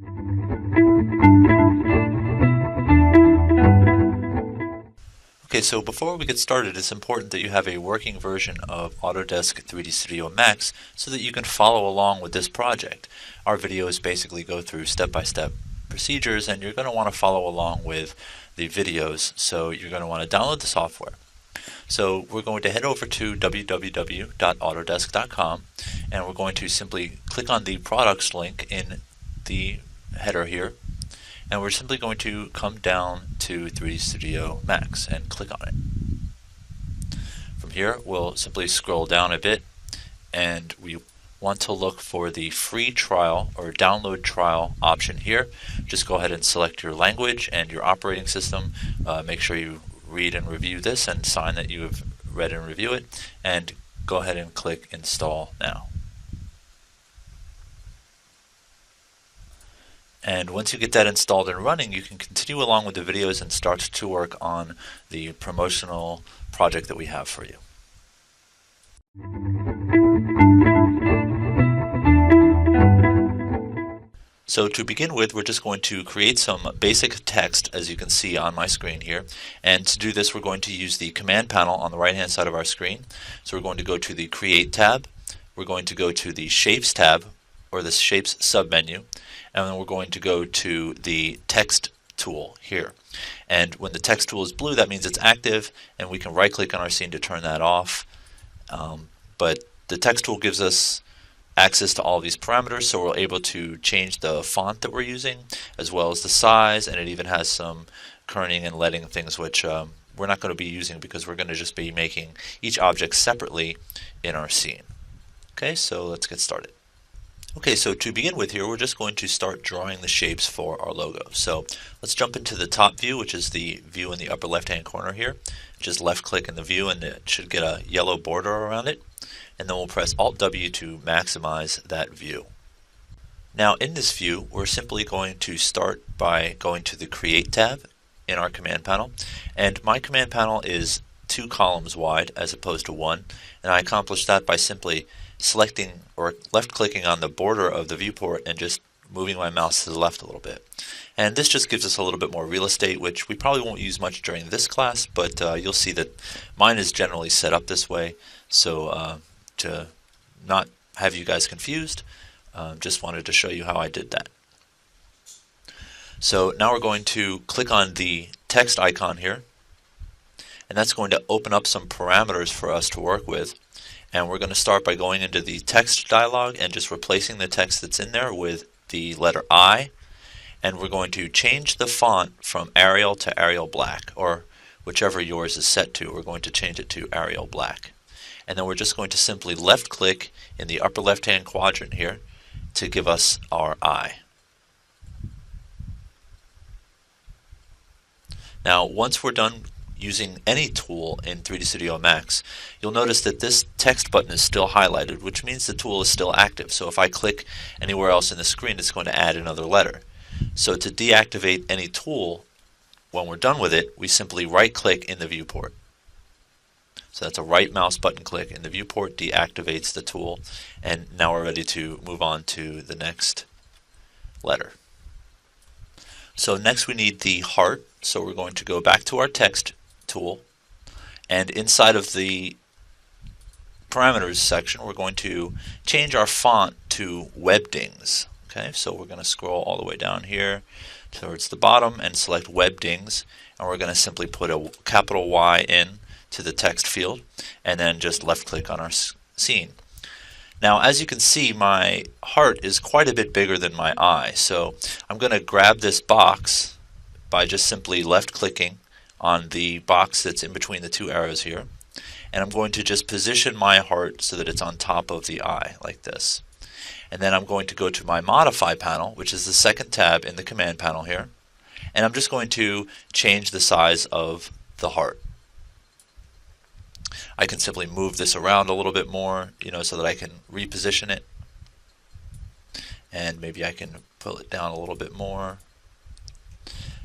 Okay, so before we get started, it's important that you have a working version of Autodesk 3D Studio Max so that you can follow along with this project. Our videos basically go through step-by-step procedures, and you're going to want to follow along with the videos, so you're going to want to download the software. So we're going to head over to www.autodesk.com, and we're going to simply click on the products link in the header here, and we're simply going to come down to 3D Studio Max and click on it. From here, we'll simply scroll down a bit, and we want to look for the free trial or download trial option here. Just go ahead and select your language and your operating system. Make sure you read and review this and sign that you have read and review it, and go ahead and click Install Now. And once you get that installed and running, you can continue along with the videos and start to work on the promotional project that we have for you. So to begin with, we're just going to create some basic text, as you can see on my screen here. And to do this, we're going to use the command panel on the right-hand side of our screen. So we're going to go to the Create tab. We're going to go to the Shapes tab, or the Shapes submenu. And then we're going to go to the Text tool here. And when the Text tool is blue, that means it's active, and we can right-click on our scene to turn that off. But the Text tool gives us access to all these parameters, so we're able to change the font that we're using, as well as the size, and it even has some kerning and leading things, which we're not going to be using because we're going to just be making each object separately in our scene. Okay, so let's get started. Okay, so to begin with here, we're just going to start drawing the shapes for our logo. So let's jump into the top view, which is the view in the upper left-hand corner here. Just left-click in the view, and it should get a yellow border around it. And then we'll press Alt-W to maximize that view. Now in this view, we're simply going to start by going to the Create tab in our command panel. And my command panel is 2 columns wide as opposed to 1. And I accomplish that by simply selecting or left-clicking on the border of the viewport and just moving my mouse to the left a little bit. And this just gives us a little bit more real estate, which we probably won't use much during this class, but you'll see that mine is generally set up this way. So to not have you guys confused, just wanted to show you how I did that. So now we're going to click on the text icon here, and that's going to open up some parameters for us to work with. And we're going to start by going into the text dialog and just replacing the text that's in there with the letter I. And we're going to change the font from Arial to Arial Black, or whichever yours is set to. We're going to change it to Arial Black. And then we're just going to simply left-click in the upper left-hand quadrant here to give us our I. Now, once we're done using any tool in 3D Studio Max, you'll notice that this text button is still highlighted, which means the tool is still active. So if I click anywhere else in the screen, it's going to add another letter. So to deactivate any tool, when we're done with it, we simply right-click in the viewport. So that's a right mouse button click in the viewport, deactivates the tool, and now we're ready to move on to the next letter. So next we need the heart, so we're going to go back to our text tool, and inside of the parameters section we're going to change our font to Webdings. Okay, so we're going to scroll all the way down here towards the bottom and select Webdings, and we're going to simply put a capital Y in to the text field, and then just left click on our scene. Now as you can see, my heart is quite a bit bigger than my eye, so I'm going to grab this box by just simply left clicking on the box that's in between the 2 arrows here, and I'm going to just position my heart so that it's on top of the eye like this. And then I'm going to go to my Modify panel, which is the second tab in the command panel here, and I'm just going to change the size of the heart. I can simply move this around a little bit more, so that I can reposition it, and maybe I can pull it down a little bit more.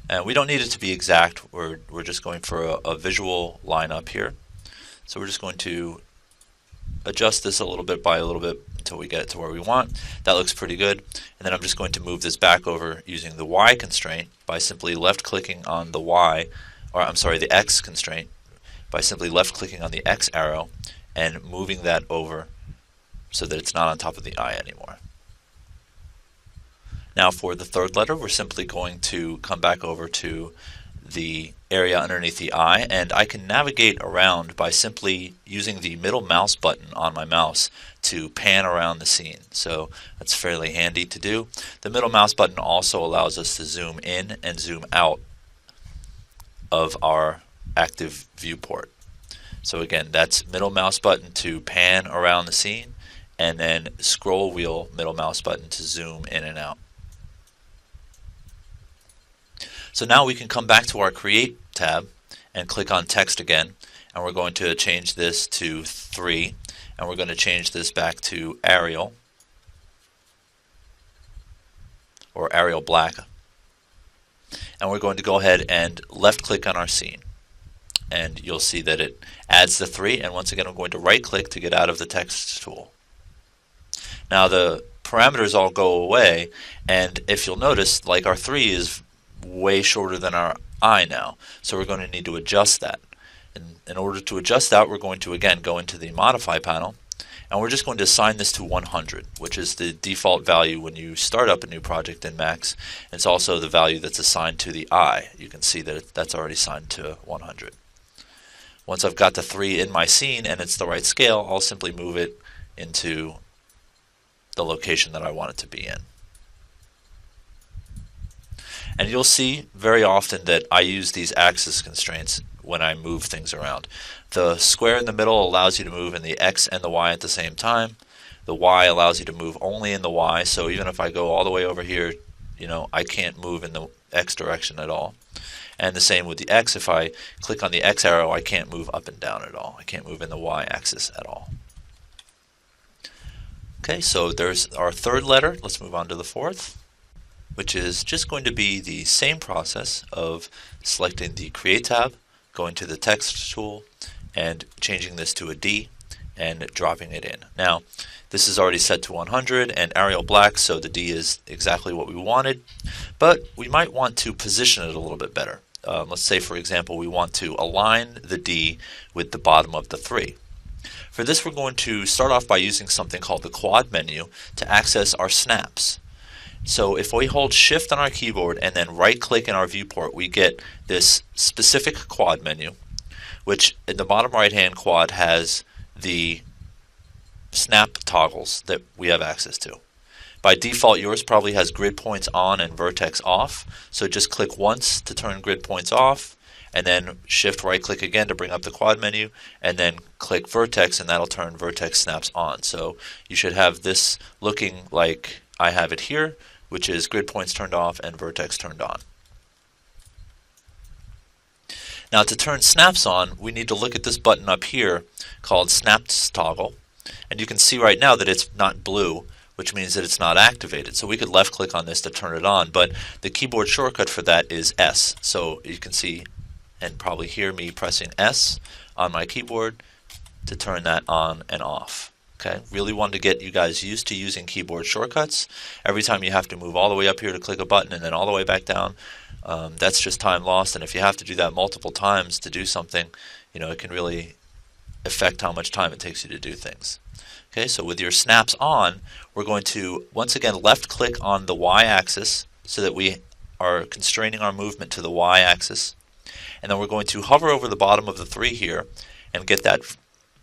And we don't need it to be exact, we're just going for a visual line up here. So we're just going to adjust this a little bit by a little bit until we get it to where we want. That looks pretty good. And then I'm just going to move this back over using the Y constraint by simply left clicking on the Y, or I'm sorry, the X constraint, by simply left clicking on the X arrow and moving that over so that it's not on top of the I anymore. Now for the third letter, we're simply going to come back over to the area underneath the I, and I can navigate around by simply using the middle mouse button on my mouse to pan around the scene. So that's fairly handy to do. The middle mouse button also allows us to zoom in and zoom out of our active viewport. So again, that's middle mouse button to pan around the scene, and then scroll wheel middle mouse button to zoom in and out. So now we can come back to our Create tab and click on Text again, and we're going to change this to 3, and we're going to change this back to Arial, or Arial Black. And we're going to go ahead and left click on our scene, and you'll see that it adds the 3, and once again I'm going to right click to get out of the text tool. Now the parameters all go away, and if you'll notice, like our 3 is way shorter than our I now, so we're going to need to adjust that. And in order to adjust that, we're going to again go into the Modify panel, and we're just going to assign this to 100, which is the default value when you start up a new project in Max. It's also the value that's assigned to the I. You can see that that's already assigned to 100. Once I've got the 3 in my scene and it's the right scale, I'll simply move it into the location that I want it to be in. And you'll see very often that I use these axis constraints when I move things around. The square in the middle allows you to move in the X and the Y at the same time. The Y allows you to move only in the Y, so even if I go all the way over here, I can't move in the X direction at all. And the same with the X. If I click on the X arrow, I can't move up and down at all. I can't move in the Y axis at all. Okay, so there's our third letter. Let's move on to the fourth, which is just going to be the same process of selecting the Create tab, going to the Text tool, and changing this to a D and dropping it in. Now, this is already set to 100 and Arial Black, so the D is exactly what we wanted, but we might want to position it a little bit better. Let's say, for example, we want to align the D with the bottom of the 3. For this, we're going to start off by using something called the quad menu to access our snaps. So if we hold Shift on our keyboard and then right click in our viewport, we get this specific quad menu, which in the bottom right hand quad has the snap toggles that we have access to. By default, yours probably has grid points on and vertex off, so just click once to turn grid points off, and then Shift right click again to bring up the quad menu, and then click vertex, and that'll turn vertex snaps on. So you should have this looking like I have it here, which is grid points turned off and vertex turned on. Now to turn snaps on, we need to look at this button up here called Snaps Toggle, and you can see right now that it's not blue, which means that it's not activated. So we could left click on this to turn it on, but the keyboard shortcut for that is S. So you can see and probably hear me pressing S on my keyboard to turn that on and off. Okay, really wanted to get you guys used to using keyboard shortcuts. Every time you have to move all the way up here to click a button and then all the way back down, that's just time lost. And if you have to do that multiple times to do something, it can really affect how much time it takes you to do things. Okay, so with your snaps on, we're going to once again left click on the Y axis so that we are constraining our movement to the Y axis. And then we're going to hover over the bottom of the 3 here and get that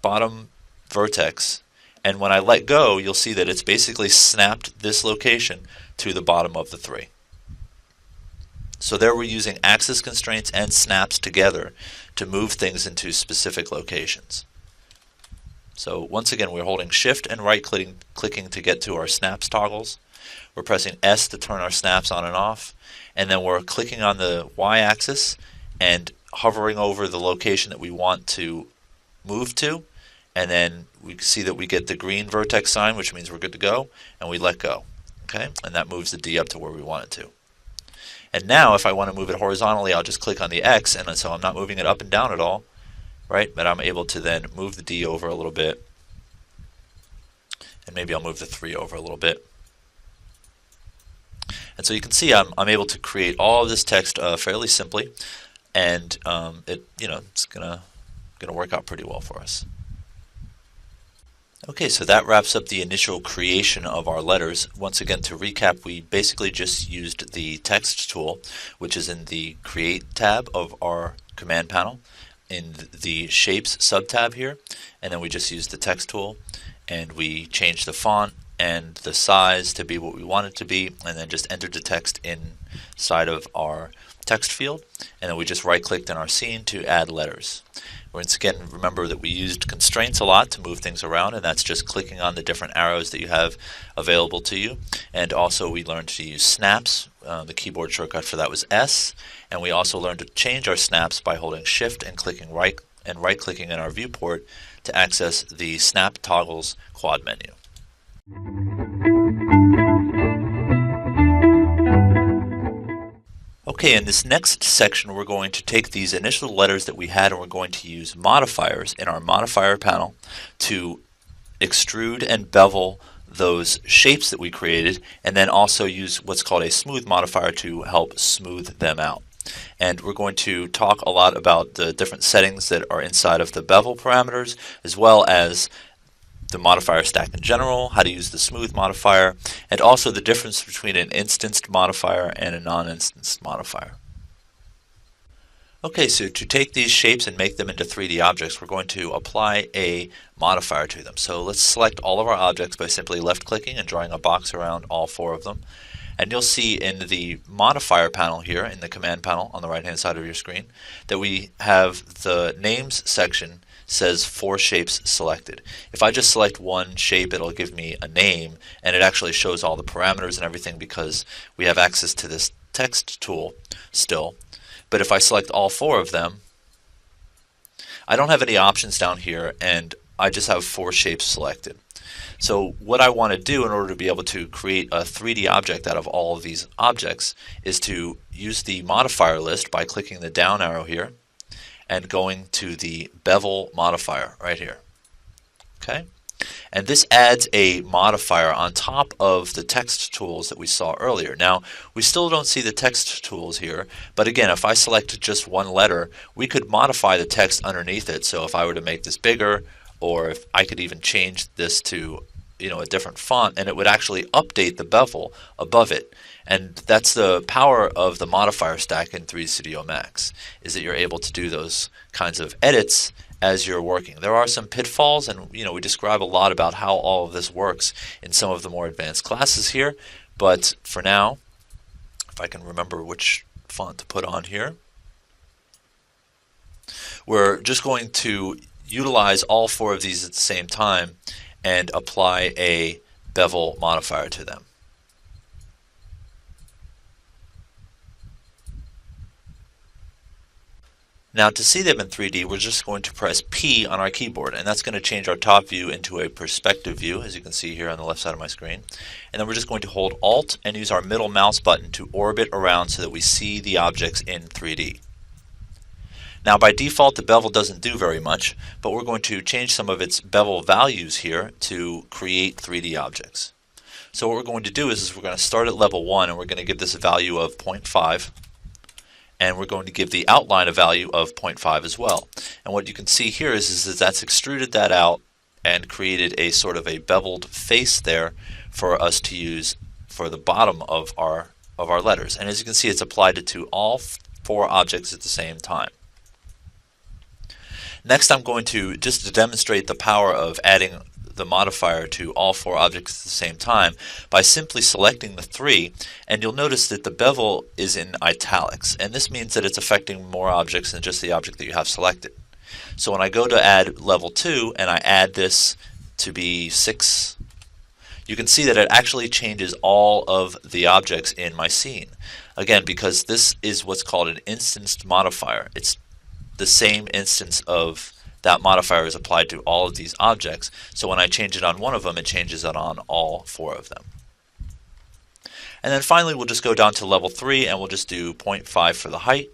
bottom vertex. And when I let go, you'll see that it's basically snapped this location to the bottom of the 3. So there we're using axis constraints and snaps together to move things into specific locations. So once again, we're holding Shift and right clicking to get to our snaps toggles. We're pressing S to turn our snaps on and off. And then we're clicking on the Y axis and hovering over the location that we want to move to. And then we see that we get the green vertex sign, which means we're good to go, and we let go. Okay, and that moves the D up to where we want it to. And now if I want to move it horizontally, I'll just click on the X, and so I'm not moving it up and down at all, right? But I'm able to then move the D over a little bit And maybe I'll move the 3 over a little bit. And so you can see I'm able to create all of this text fairly simply, and it's gonna work out pretty well for us. Okay, so that wraps up the initial creation of our letters. Once again, to recap, we basically just used the text tool, which is in the Create tab of our command panel, in the Shapes subtab here, and then we just used the text tool, and we changed the font and the size to be what we want it to be, and then just entered the text inside of our text field, and then we just right-clicked in our scene to add letters. Once again, remember that we used constraints a lot to move things around, and that's just clicking on the different arrows that you have available to you. And also we learned to use snaps. The keyboard shortcut for that was S, and we also learned to change our snaps by holding Shift and clicking right-clicking in our viewport to access the Snap Toggles quad menu. Okay, in this next section we're going to take these initial letters that we had and we're going to use modifiers in our modifier panel to extrude and bevel those shapes that we created, and then also use what's called a smooth modifier to help smooth them out. And we're going to talk a lot about the different settings that are inside of the bevel parameters, as well as the modifier stack in general, how to use the smooth modifier, and also the difference between an instanced modifier and a non-instanced modifier. Okay, so to take these shapes and make them into 3D objects, we're going to apply a modifier to them. So let's select all of our objects by simply left-clicking and drawing a box around all 4 of them. And you'll see in the modifier panel here, in the command panel on the right-hand side of your screen, that we have the names section says 4 shapes selected. If I just select one shape, it'll give me a name, and it actually shows all the parameters and everything because we have access to this text tool still. But if I select all 4 of them, I don't have any options down here, and I just have 4 shapes selected. So what I want to do in order to be able to create a 3D object out of all of these objects is to use the modifier list by clicking the down arrow here and going to the bevel modifier right here. Okay? And this adds a modifier on top of the text tools that we saw earlier. Now, we still don't see the text tools here, but again, if I select just one letter, we could modify the text underneath it. So if I were to make this bigger, or if I could even change this to a different font, and it would actually update the bevel above it. And that's the power of the modifier stack in 3 Studio Max, is that you're able to do those kinds of edits as you're working. There are some pitfalls, and we describe a lot about how all of this works in some of the more advanced classes here, but for now, if I can remember which font to put on here, we're just going to utilize all 4 of these at the same time and apply a bevel modifier to them. Now to see them in 3D, we're just going to press P on our keyboard, and that's going to change our top view into a perspective view, as you can see here on the left side of my screen. And then we're just going to hold Alt and use our middle mouse button to orbit around so that we see the objects in 3D. Now by default the bevel doesn't do very much, but we're going to change some of its bevel values here to create 3D objects. So what we're going to do is we're going to start at level 1 and we're going to give this a value of 0.5, and we're going to give the outline a value of 0.5 as well. And what you can see here is that that's extruded that out and created a sort of a beveled face there for us to use for the bottom of our letters. And as you can see, it's applied it to all 4 objects at the same time. Next, I'm going to just demonstrate the power of adding the modifier to all 4 objects at the same time by simply selecting the 3, and you'll notice that the bevel is in italics, and this means that it's affecting more objects than just the object that you have selected. So when I go to add level 2 and I add this to be 6, you can see that it actually changes all of the objects in my scene. Again, because this is what's called an instanced modifier. It's the same instance of that modifier is applied to all of these objects, so when I change it on one of them, it changes it on all 4 of them. And then finally we'll just go down to level 3 and we'll just do 0.5 for the height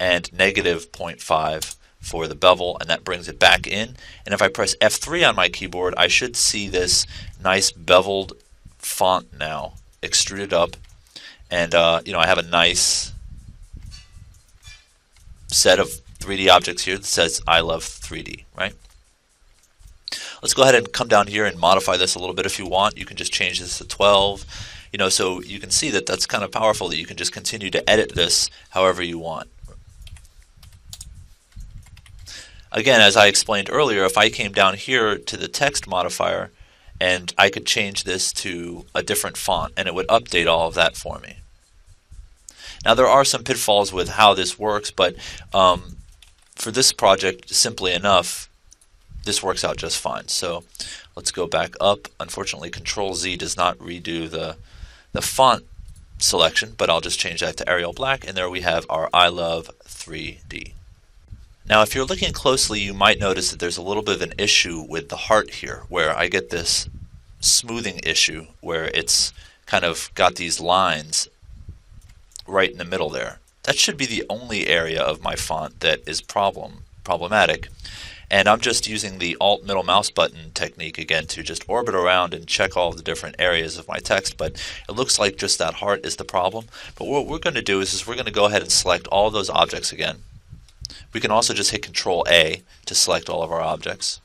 and negative 0.5 for the bevel, and that brings it back in. And if I press F3 on my keyboard, I should see this nice beveled font now extruded up, and I have a nice set of 3D objects here that says I love 3D, right? Let's go ahead and come down here and modify this a little bit if you want. You can just change this to 12, so you can see that that's kind of powerful, that you can just continue to edit this however you want. Again, as I explained earlier, if I came down here to the text modifier, and I could change this to a different font, and it would update all of that for me. Now there are some pitfalls with how this works, but for this project, simply enough, this works out just fine. So let's go back up. Unfortunately, Control-Z does not redo the font selection, but I'll just change that to Arial Black, and there we have our I Love 3D. Now if you're looking closely, you might notice that there's a little bit of an issue with the heart here, where I get this smoothing issue where it's kind of got these lines right in the middle there. That should be the only area of my font that is problematic. And I'm just using the Alt middle mouse button technique again to just orbit around and check all the different areas of my text, but it looks like just that heart is the problem. But what we're going to do is we're going to go ahead and select all of those objects again. We can also just hit Control-A to select all of our objects.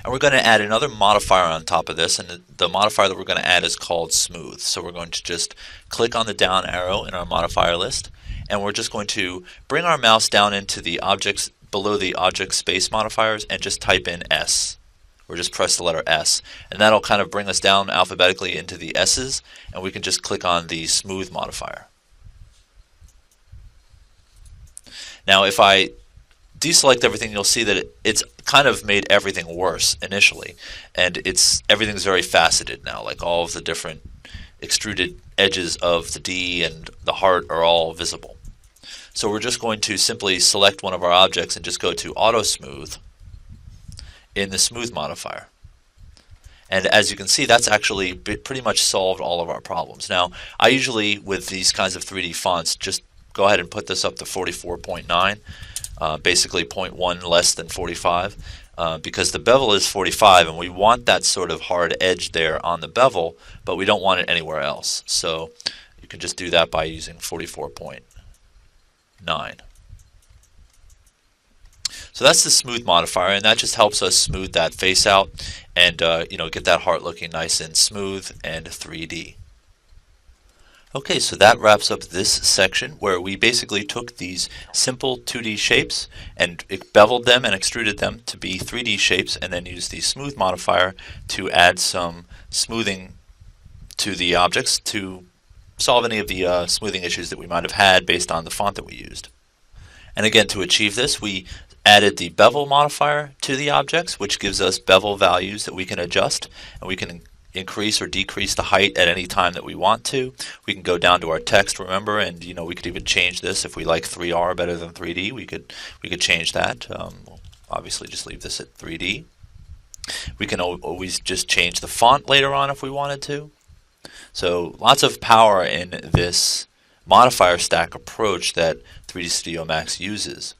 And we're going to add another modifier on top of this, and the modifier that we're going to add is called Smooth. So we're going to just click on the down arrow in our modifier list, and we're just going to bring our mouse down into the objects below the object space modifiers and just type in S. Or just press the letter S. And that'll kind of bring us down alphabetically into the S's, and we can just click on the Smooth modifier. Now if I deselect everything, you'll see that it's kind of made everything worse initially, and everything's very faceted now, like all of the different extruded edges of the D and the heart are all visible. So we're just going to simply select one of our objects and just go to Auto Smooth in the Smooth modifier. And as you can see, that's actually pretty much solved all of our problems. Now I usually, with these kinds of 3D fonts, just go ahead and put this up to 44.9, basically 0.1 less than 45, because the bevel is 45 and we want that sort of hard edge there on the bevel, but we don't want it anywhere else. So you can just do that by using 44.9. So that's the Smooth modifier, and that just helps us smooth that face out and get that heart looking nice and smooth and 3D. Okay, so that wraps up this section where we basically took these simple 2D shapes and beveled them and extruded them to be 3D shapes, and then used the Smooth modifier to add some smoothing to the objects to solve any of the smoothing issues that we might have had based on the font that we used. And again, to achieve this, we added the bevel modifier to the objects, which gives us bevel values that we can adjust, and we can increase or decrease the height at any time that we want to. We can go down to our text, remember, and we could even change this if we like 3R better than 3D. We could change that. We'll obviously just leave this at 3D. We can always just change the font later on if we wanted to. So lots of power in this modifier stack approach that 3D Studio Max uses.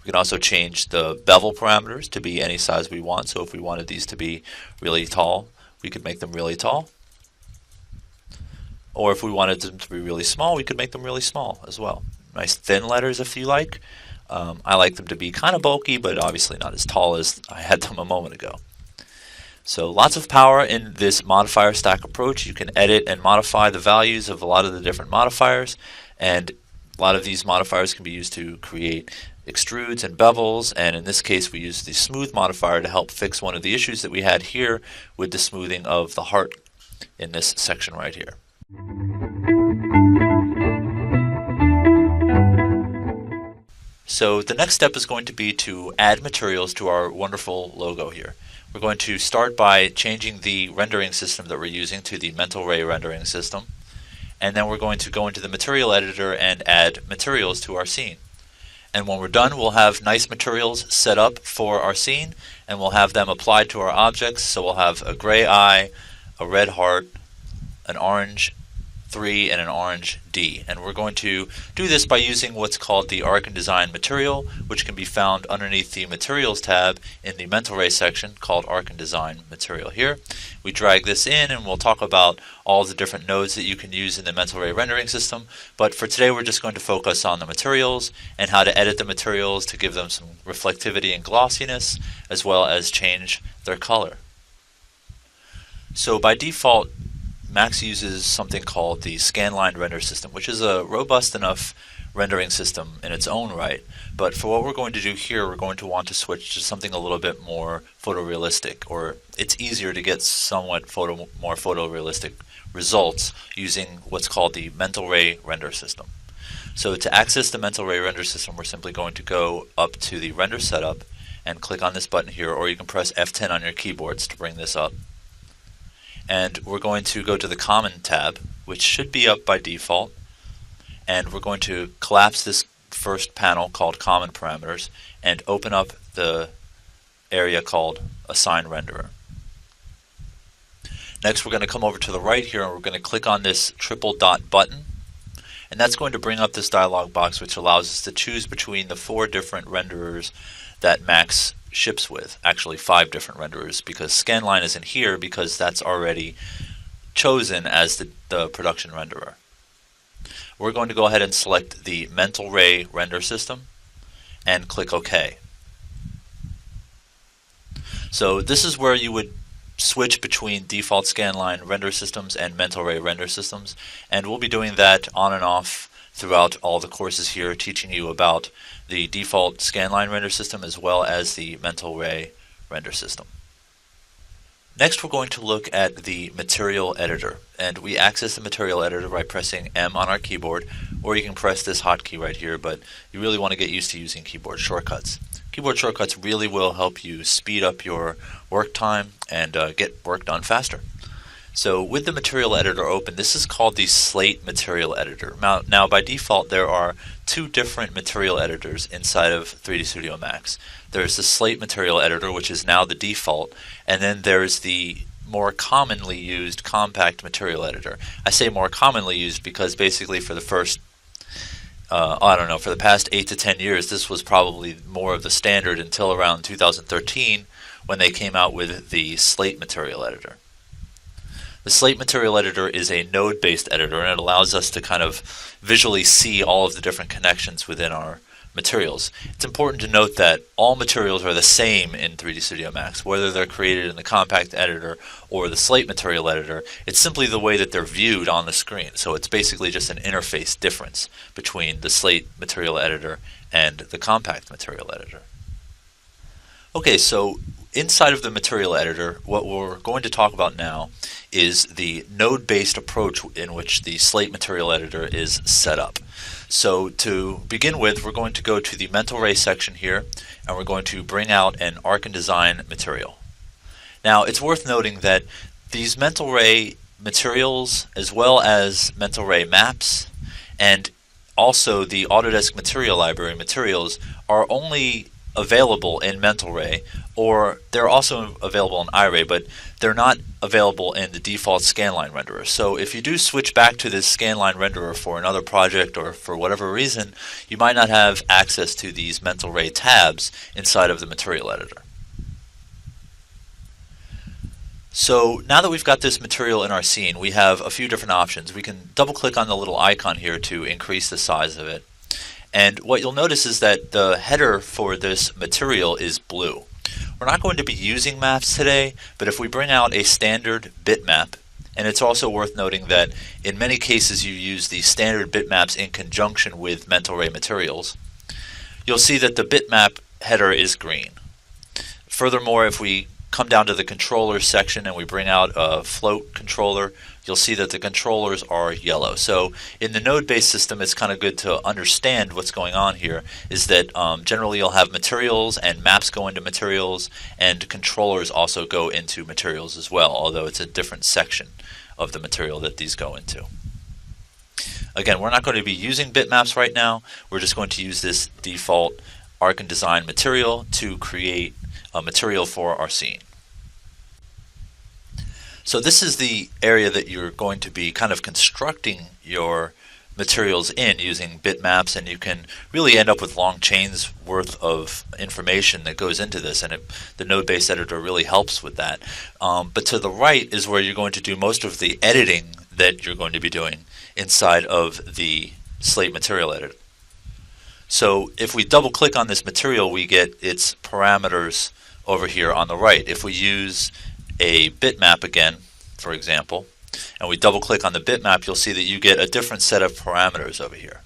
We can also change the bevel parameters to be any size we want. So if we wanted these to be really tall, we could make them really tall. Or if we wanted them to be really small, we could make them really small as well. Nice thin letters if you like. I like them to be kind of bulky, but obviously not as tall as I had them a moment ago. So lots of power in this modifier stack approach. You can edit and modify the values of a lot of the different modifiers, and a lot of these modifiers can be used to create extrudes and bevels, and in this case we use the Smooth modifier to help fix one of the issues that we had here with the smoothing of the heart in this section right here. So the next step is going to be to add materials to our wonderful logo here. We're going to start by changing the rendering system that we're using to the Mental Ray rendering system, and then we're going to go into the material editor and add materials to our scene. And when we're done, we'll have nice materials set up for our scene, and we'll have them applied to our objects. So we'll have a gray eye, a red heart, an orange 3, and an orange D. And we're going to do this by using what's called the Arc and Design material, which can be found underneath the Materials tab in the Mental Ray section called Arc and Design material here. We drag this in and we'll talk about all the different nodes that you can use in the Mental Ray rendering system. But for today we're just going to focus on the materials and how to edit the materials to give them some reflectivity and glossiness, as well as change their color. So by default, Max uses something called the scanline render system, which is a robust enough rendering system in its own right. But for what we're going to do here, we're going to want to switch to something a little bit more photorealistic, or it's easier to get somewhat more photorealistic results using what's called the Mental Ray render system. So to access the Mental Ray render system, we're simply going to go up to the render setup and click on this button here, or you can press F10 on your keyboards to bring this up. And we're going to go to the Common tab, which should be up by default, and we're going to collapse this first panel called Common Parameters and open up the area called Assign Renderer. Next we're going to come over to the right here and we're going to click on this triple dot button, and that's going to bring up this dialog box which allows us to choose between the 4 different renderers that Max ships with. Actually 5 different renderers, because Scanline isn't here because that's already chosen as the production renderer. We're going to go ahead and select the Mental Ray render system and click OK. So this is where you would switch between default Scanline render systems and Mental Ray render systems, and we'll be doing that on and off throughout all the courses here, teaching you about the default Scanline render system as well as the Mental Ray render system. Next we're going to look at the material editor, and we access the material editor by pressing M on our keyboard, or you can press this hotkey right here, but you really want to get used to using keyboard shortcuts. Keyboard shortcuts really will help you speed up your work time and get work done faster. So with the material editor open, this is called the Slate material editor. Now by default there are 2 different material editors inside of 3D Studio Max. There's the Slate material editor, which is now the default, and then there's the more commonly used compact material editor. I say more commonly used because basically for the first for the past 8 to 10 years this was probably more of the standard until around 2013 when they came out with the Slate material editor. The Slate material editor is a node-based editor, and it allows us to kind of visually see all of the different connections within our materials. It's important to note that all materials are the same in 3D Studio Max, whether they're created in the compact editor or the Slate material editor. It's simply the way that they're viewed on the screen. So it's basically just an interface difference between the Slate material editor and the compact material editor. Okay, so inside of the material editor, what we're going to talk about now is the node-based approach in which the Slate material editor is set up. So to begin with, we're going to go to the Mental Ray section here, and we're going to bring out an Arc and Design material. Now it's worth noting that these Mental Ray materials, as well as Mental Ray maps, and also the Autodesk Material Library materials, are only available in Mental Ray, or they're also available in iRay, but they're not available in the default Scanline renderer. So if you do switch back to this Scanline renderer for another project or for whatever reason, you might not have access to these Mental Ray tabs inside of the material editor. So now that we've got this material in our scene, we have a few different options. We can double click on the little icon here to increase the size of it. And what you'll notice is that the header for this material is blue. We're not going to be using maps today, but if we bring out a standard bitmap, and it's also worth noting that in many cases you use the standard bitmaps in conjunction with Mental Ray materials, you'll see that the bitmap header is green. Furthermore, if we come down to the controller section and we bring out a float controller, you'll see that the controllers are yellow. So in the node-based system, it's kind of good to understand what's going on here, is that generally you'll have materials and maps go into materials, and controllers also go into materials as well, although it's a different section of the material that these go into. Again, we're not going to be using bitmaps right now. We're just going to use this default Arc and Design material to create a material for our scene. So this is the area that you're going to be kind of constructing your materials in using bitmaps, and you can really end up with long chains worth of information that goes into this, and the node-based editor really helps with that. But to the right is where you're going to do most of the editing that you're going to be doing inside of the Slate material editor. So if we double click on this material, we get its parameters over here on the right. If we use a bitmap again, for example, and we double click on the bitmap, you'll see that you get a different set of parameters over here.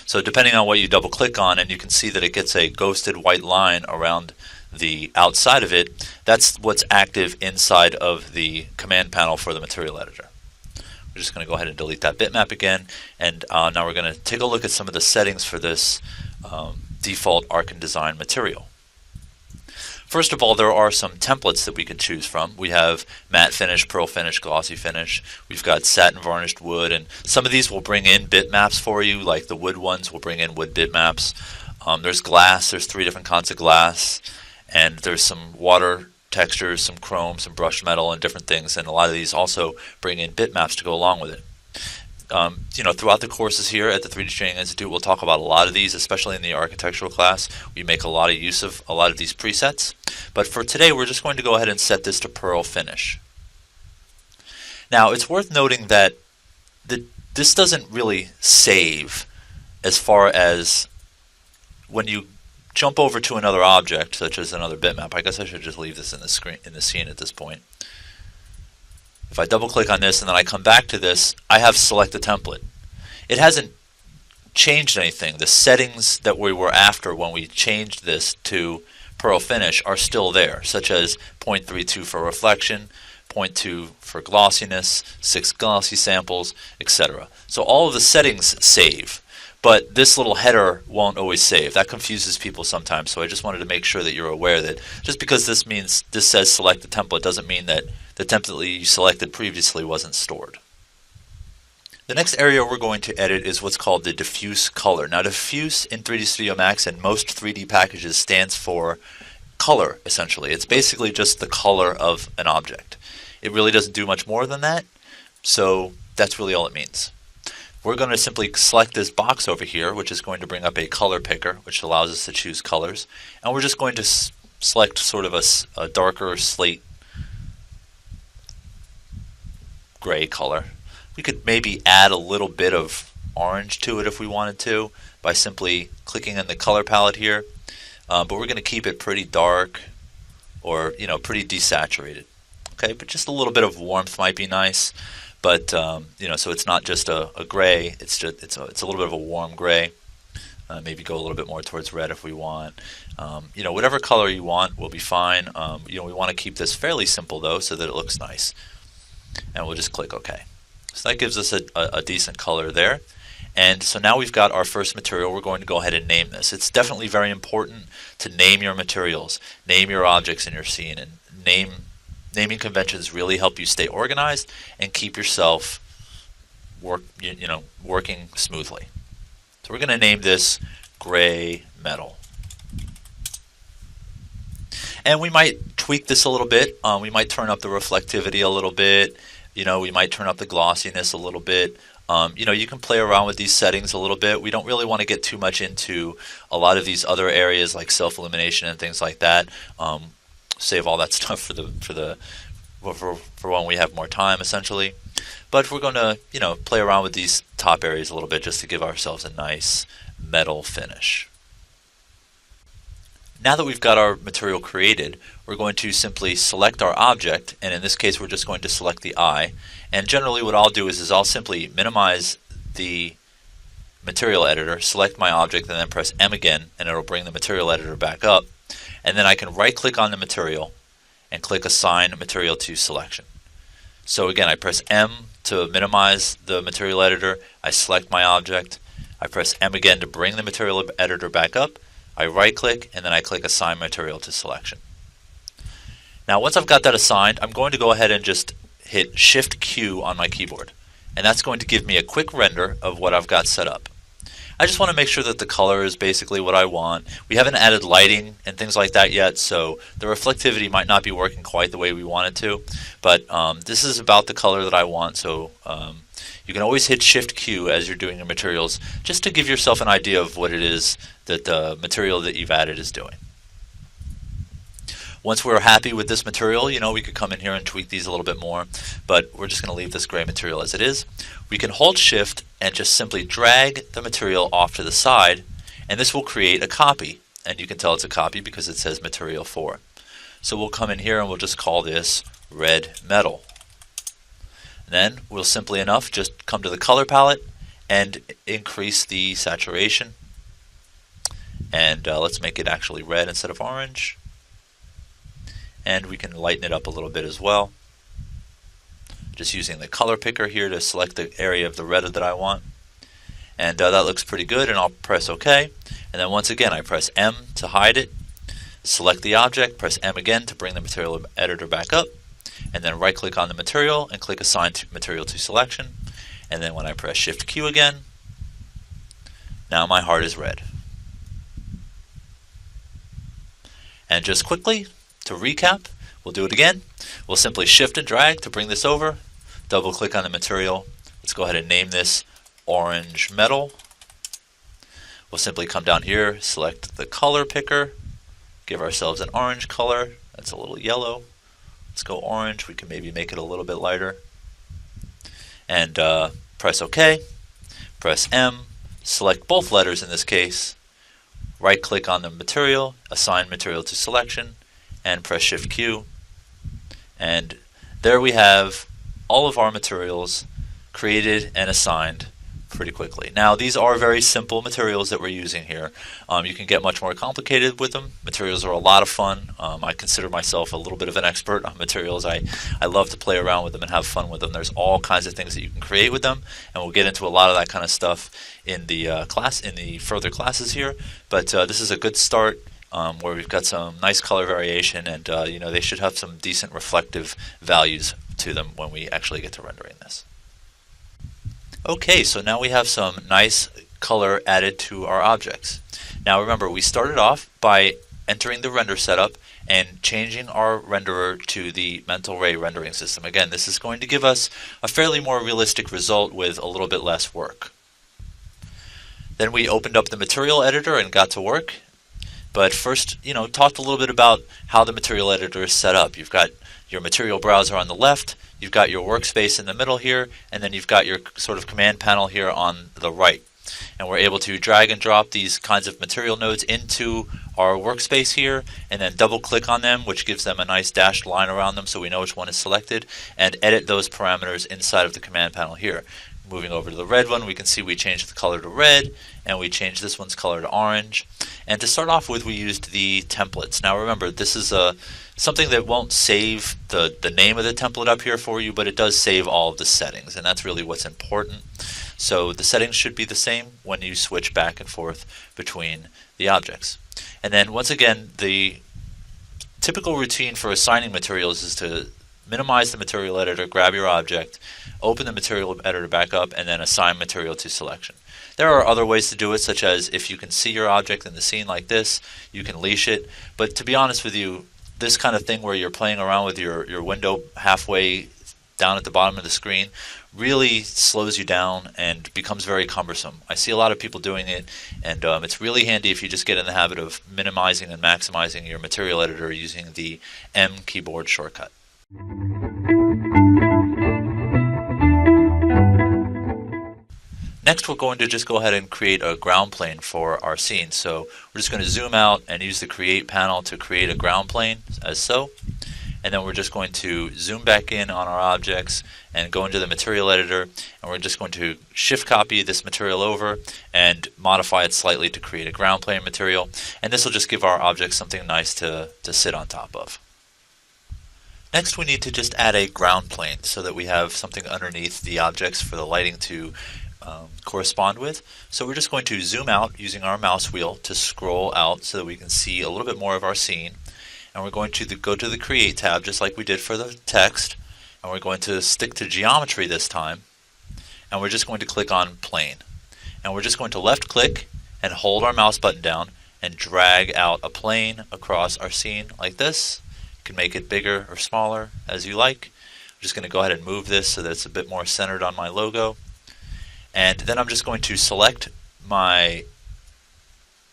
So depending on what you double click on, and you can see that it gets a ghosted white line around the outside of it, that's what's active inside of the command panel for the material editor. We're just going to go ahead and delete that bitmap again, and now we're going to take a look at some of the settings for this default Arc and Design material. First of all, there are some templates that we can choose from. We have matte finish, pearl finish, glossy finish. We've got satin varnished wood, and some of these will bring in bitmaps for you, like the wood ones will bring in wood bitmaps. There's glass, there's 3 different kinds of glass, and there's some water textures, some chrome, some brushed metal, and different things, and a lot of these also bring in bitmaps to go along with it. Throughout the courses here at the 3D Training Institute, we'll talk about a lot of these, especially in the architectural class. We make a lot of use of a lot of these presets. But for today, we're just going to go ahead and set this to pearl finish. Now, it's worth noting that this doesn't really save as far as when you jump over to another object, such as another bitmap. I guess I should just leave this in the scene at this point. If I double click on this and then I come back to this, I have select a template. It hasn't changed anything. The settings that we were after when we changed this to pearl finish are still there, such as 0.32 for reflection, 0.2 for glossiness, 6 glossy samples, etc. So all of the settings save, but this little header won't always save. That confuses people sometimes, so I just wanted to make sure that you're aware that just because this says select the template doesn't mean that the template you selected previously wasn't stored. The next area we're going to edit is what's called the diffuse color. Now, diffuse in 3D Studio Max and most 3D packages stands for color, essentially. It's basically just the color of an object. It really doesn't do much more than that, so that's really all it means. We're going to simply select this box over here, which is going to bring up a color picker, which allows us to choose colors, and we're just going to select sort of a darker slate gray color. We could maybe add a little bit of orange to it if we wanted to by simply clicking in the color palette here, but we're going to keep it pretty dark or pretty desaturated. Okay, but just a little bit of warmth might be nice, but so it's not just a gray, it's a little bit of a warm gray. Maybe go a little bit more towards red if we want. Whatever color you want will be fine. We want to keep this fairly simple though, so that it looks nice. And we'll just click OK. So that gives us a decent color there. And so now we've got our first material. We're going to go ahead and name this. It's definitely very important to name your materials, name your objects in your scene, and naming conventions really help you stay organized and keep yourself working smoothly. So we're going to name this gray metal. And we might tweak this a little bit. We might turn up the reflectivity a little bit. We might turn up the glossiness a little bit. You can play around with these settings a little bit. We don't really want to get too much into a lot of these other areas like self-illumination and things like that. Save all that stuff for when we have more time, essentially. But we're going to play around with these top areas a little bit just to give ourselves a nice metal finish. Now that we've got our material created, we're going to simply select our object, and in this case we're just going to select the eye. And generally what I'll do is I'll simply minimize the material editor, select my object, and then press M again, and it'll bring the material editor back up. And then I can right click on the material and click Assign Material to Selection. So again, I press M to minimize the material editor, I select my object, I press M again to bring the material editor back up, I right click, and then I click Assign Material to Selection. Now once I've got that assigned, I'm going to go ahead and just hit Shift Q on my keyboard, and that's going to give me a quick render of what I've got set up. I just want to make sure that the color is basically what I want. We haven't added lighting and things like that yet, so the reflectivity might not be working quite the way we want it to, but this is about the color that I want, so you can always hit Shift Q as you're doing your materials just to give yourself an idea of what it is that the material that you've added is doing. Once we're happy with this material, we could come in here and tweak these a little bit more, but we're just going to leave this gray material as it is. We can hold Shift and just simply drag the material off to the side, and this will create a copy. And you can tell it's a copy because it says Material 4. So we'll come in here and we'll just call this Red Metal. And then we'll simply enough just come to the color palette and increase the saturation. And let's make it actually red instead of orange. And we can lighten it up a little bit as well. Just using the color picker here to select the area of the red that I want. And that looks pretty good, and I'll press OK. And then once again I press M to hide it, select the object, press M again to bring the material editor back up, and then right click on the material and click Assign to Material to Selection. And then when I press Shift Q again, now my heart is red. And just quickly, to recap, we'll do it again. We'll simply shift and drag to bring this over, double click on the material. Let's go ahead and name this Orange Metal. We'll simply come down here, select the color picker, give ourselves an orange color. That's a little yellow. Let's go orange. We can maybe make it a little bit lighter. And press OK, press M, select both letters in this case, right click on the material, assign material to selection, and press Shift Q. And there we have all of our materials created and assigned pretty quickly. Now these are very simple materials that we're using here. You can get much more complicated with them. Materials are a lot of fun. I consider myself a little bit of an expert on materials. I love to play around with them and have fun with them. There's all kinds of things that you can create with them, and we'll get into a lot of that kind of stuff in the further classes here. But this is a good start where we've got some nice color variation, and they should have some decent reflective values to them when we actually get to rendering this. Okay, so now we have some nice color added to our objects. Now remember, we started off by entering the render setup and changing our renderer to the mental ray rendering system. Again, this is going to give us a fairly more realistic result with a little bit less work. Then we opened up the material editor and got to work. But first, talked a little bit about how the material editor is set up. You've got your material browser on the left, you've got your workspace in the middle here, and then you've got your sort of command panel here on the right. And we're able to drag and drop these kinds of material nodes into our workspace here, and then double click on them, which gives them a nice dashed line around them so we know which one is selected, and edit those parameters inside of the command panel here. Moving over to the red one, we can see we changed the color to red, and we changed this one's color to orange. And to start off with, we used the templates. Now remember, this is something that won't save the name of the template up here for you, but it does save all of the settings, and that's really what's important. So the settings should be the same when you switch back and forth between the objects. And then once again, the typical routine for assigning materials is to minimize the material editor, grab your object, open the material editor back up, and then assign material to selection. There are other ways to do it, such as if you can see your object in the scene like this, you can leash it. But to be honest with you, this kind of thing where you're playing around with your window halfway down at the bottom of the screen really slows you down and becomes very cumbersome. I see a lot of people doing it, and it's really handy if you just get in the habit of minimizing and maximizing your material editor using the M keyboard shortcut. Next, we're going to just go ahead and create a ground plane for our scene. So we're just going to zoom out and use the Create panel to create a ground plane, as so. And then we're just going to zoom back in on our objects and go into the material editor, and we're just going to shift copy this material over and modify it slightly to create a ground plane material. And this will just give our object something nice to sit on top of. Next, we need to just add a ground plane so that we have something underneath the objects for the lighting to correspond with. So we're just going to zoom out using our mouse wheel to scroll out so that we can see a little bit more of our scene. And we're going to go to the Create tab just like we did for the text, and we're going to stick to geometry this time, and we're just going to click on Plane. and we're just going to left click and hold our mouse button down and drag out a plane across our scene like this. You can make it bigger or smaller as you like. I'm just going to go ahead and move this so that it's a bit more centered on my logo. And then I'm just going to select my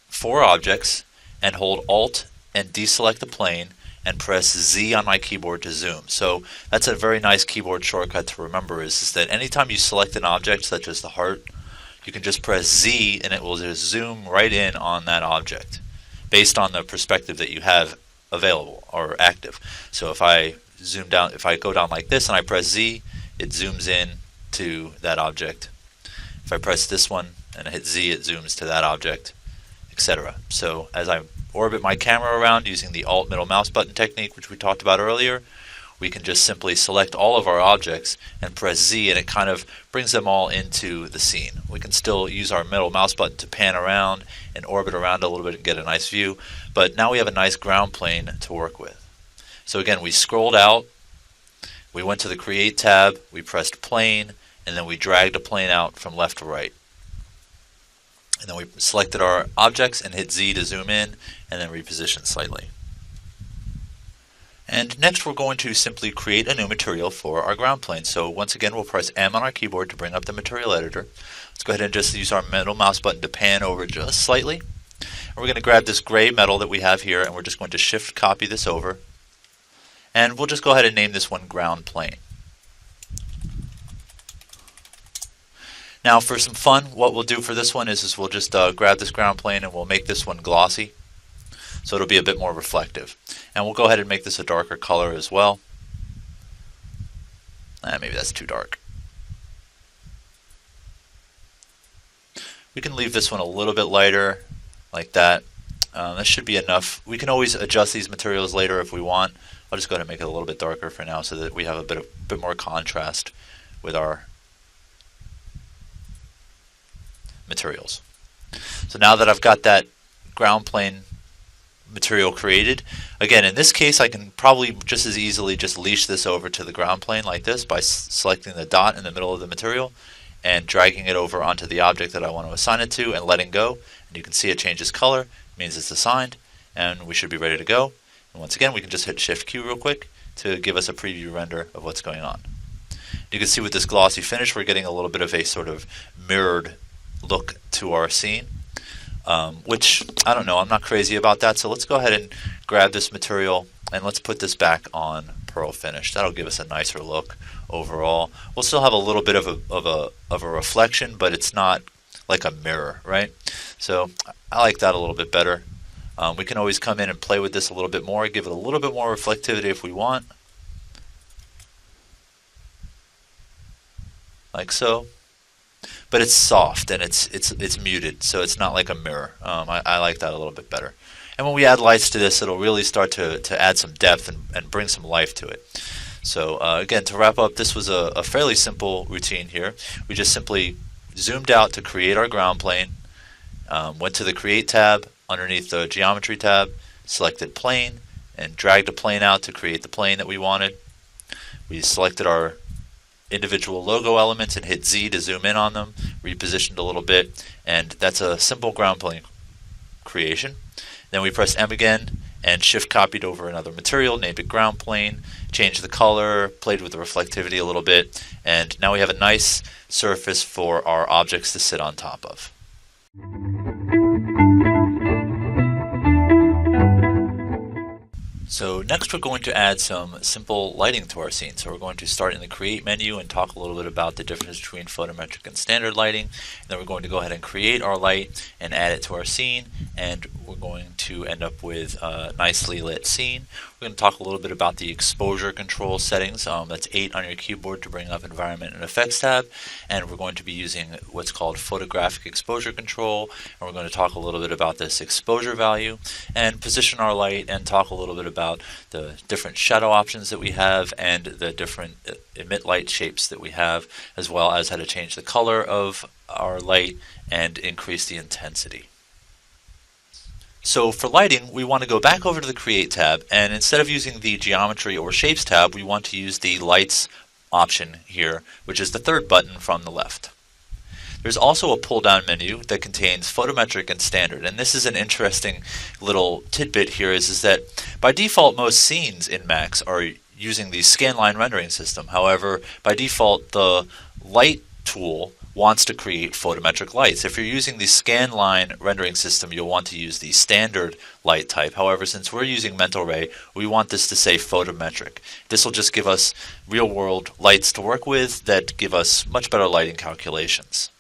4 objects and hold Alt and deselect the plane and press Z on my keyboard to zoom. So that's a very nice keyboard shortcut to remember is that anytime you select an object such as the heart, you can just press Z and it will just zoom right in on that object based on the perspective that you have available or active. So if I zoom down, if I go down like this and I press Z, it zooms in to that object. If I press this one and I hit Z, it zooms to that object, etc. So as I orbit my camera around using the Alt middle mouse button technique, which we talked about earlier, we can just simply select all of our objects and press Z, and it kind of brings them all into the scene. We can still use our middle mouse button to pan around and orbit around a little bit and get a nice view, but now we have a nice ground plane to work with. So again, we scrolled out, we went to the Create tab, we pressed Plane, and then we dragged a plane out from left to right. And then we selected our objects and hit Z to zoom in and then reposition slightly. And next we're going to simply create a new material for our ground plane. So once again we'll press M on our keyboard to bring up the material editor. Let's go ahead and just use our middle mouse button to pan over just slightly. And we're going to grab this gray metal that we have here and we're just going to shift copy this over. And we'll just go ahead and name this one ground plane. Now for some fun, what we'll do for this one is we'll just grab this ground plane and we'll make this one glossy. So it'll be a bit more reflective. And we'll go ahead and make this a darker color as well. Maybe that's too dark. We can leave this one a little bit lighter, like that. That should be enough. We can always adjust these materials later if we want. I'll just go ahead and make it a little bit darker for now so that we have a bit more contrast with our materials. So now that I've got that ground plane material created, again in this case I can probably just as easily just leash this over to the ground plane like this by selecting the dot in the middle of the material and dragging it over onto the object that I want to assign it to and letting go. And you can see it changes color, it means it's assigned, and we should be ready to go. And once again we can just hit Shift Q real quick to give us a preview render of what's going on. You can see with this glossy finish we're getting a little bit of a sort of mirrored look to our scene, which I don't know, I'm not crazy about that. So let's go ahead and grab this material and let's put this back on Pearl Finish. That'll give us a nicer look overall. We'll still have a little bit of a reflection, but it's not like a mirror, right? So I like that a little bit better. We can always come in and play with this a little bit more, give it a little bit more reflectivity if we want, like so. But it's soft and it's muted, so it's not like a mirror. I like that a little bit better. And when we add lights to this, it'll really start to add some depth and bring some life to it. So again, to wrap up, this was a fairly simple routine here. We just simply zoomed out to create our ground plane, went to the Create tab underneath the Geometry tab, selected Plane, and dragged a plane out to create the plane that we wanted. We selected our individual logo elements and hit Z to zoom in on them, repositioned a little bit, and that's a simple ground plane creation. Then we press M again and shift copied over another material, named it ground plane, changed the color, played with the reflectivity a little bit, and now we have a nice surface for our objects to sit on top of. So next we're going to add some simple lighting to our scene. So we're going to start in the Create menu and talk a little bit about the difference between photometric and standard lighting. And then we're going to go ahead and create our light and add it to our scene, and we're going to end up with a nicely lit scene. We're going to talk a little bit about the exposure control settings. That's 8 on your keyboard to bring up Environment and Effects tab. And we're going to be using what's called photographic exposure control. And we're going to talk a little bit about this exposure value and position our light and talk a little bit about the different shadow options that we have and the different emit light shapes that we have, as well as how to change the color of our light and increase the intensity. So for lighting, we want to go back over to the Create tab, and instead of using the Geometry or Shapes tab, we want to use the Lights option here, which is the third button from the left. There's also a pull-down menu that contains photometric and standard, and this is an interesting little tidbit here is that by default most scenes in Max are using the scanline rendering system. However, by default the light tool wants to create photometric lights. If you're using the scanline rendering system, you'll want to use the standard light type. However, since we're using mental ray, we want this to say photometric. This will just give us real-world lights to work with that give us much better lighting calculations.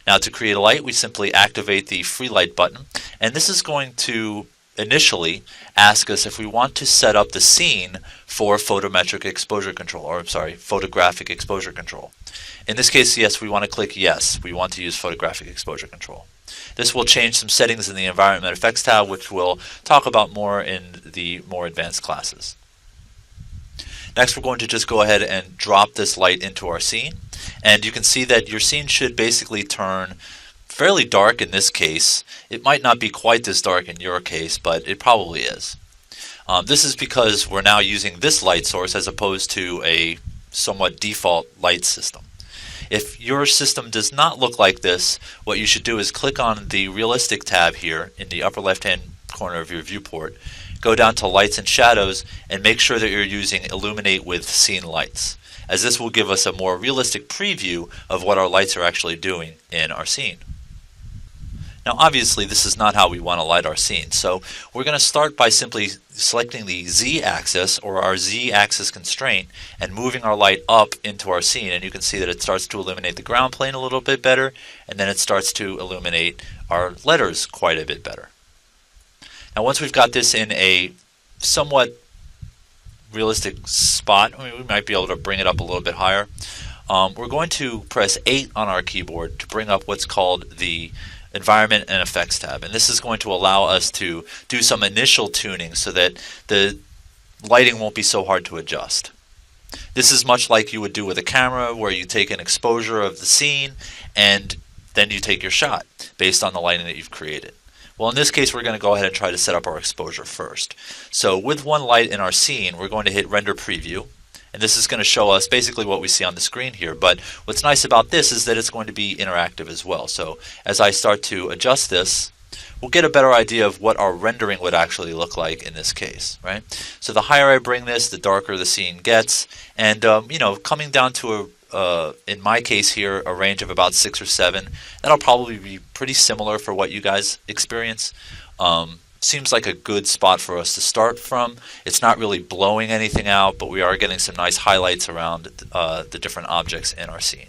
Now, to create a light, we simply activate the free light button, and this is going to initially ask us if we want to set up the scene for photometric exposure control, or I'm sorry, photographic exposure control. In this case, yes, we want to click yes. We want to use photographic exposure control. This will change some settings in the Environment Effects tab, which we'll talk about more in the more advanced classes. Next, we're going to just go ahead and drop this light into our scene. And you can see that your scene should basically turn fairly dark in this case. It might not be quite this dark in your case, but it probably is. This is because we're now using this light source as opposed to a somewhat default light system. If your system does not look like this, what you should do is click on the Realistic tab here in the upper left-hand corner of your viewport, go down to Lights and Shadows, and make sure that you're using Illuminate with Scene Lights, as this will give us a more realistic preview of what our lights are actually doing in our scene. Now obviously this is not how we want to light our scene, so we're going to start by simply selecting the Z-axis or our Z-axis constraint and moving our light up into our scene, and you can see that it starts to illuminate the ground plane a little bit better, and then it starts to illuminate our letters quite a bit better. Now once we've got this in a somewhat realistic spot, I mean, we might be able to bring it up a little bit higher. We're going to press 8 on our keyboard to bring up what's called the Environment and Effects tab, and this is going to allow us to do some initial tuning so that the lighting won't be so hard to adjust. This is much like you would do with a camera, where you take an exposure of the scene and then you take your shot based on the lighting that you've created. Well, in this case, we're going to go ahead and try to set up our exposure first. So with one light in our scene, we're going to hit Render Preview, and this is going to show us basically what we see on the screen here. But what's nice about this is that it's going to be interactive as well. So as I start to adjust this, we'll get a better idea of what our rendering would actually look like in this case, right? So the higher I bring this, the darker the scene gets. And, coming down to in my case here, a range of about 6 or 7, that'll probably be pretty similar for what you guys experience. Seems like a good spot for us to start from. It's not really blowing anything out, but we are getting some nice highlights around the different objects in our scene.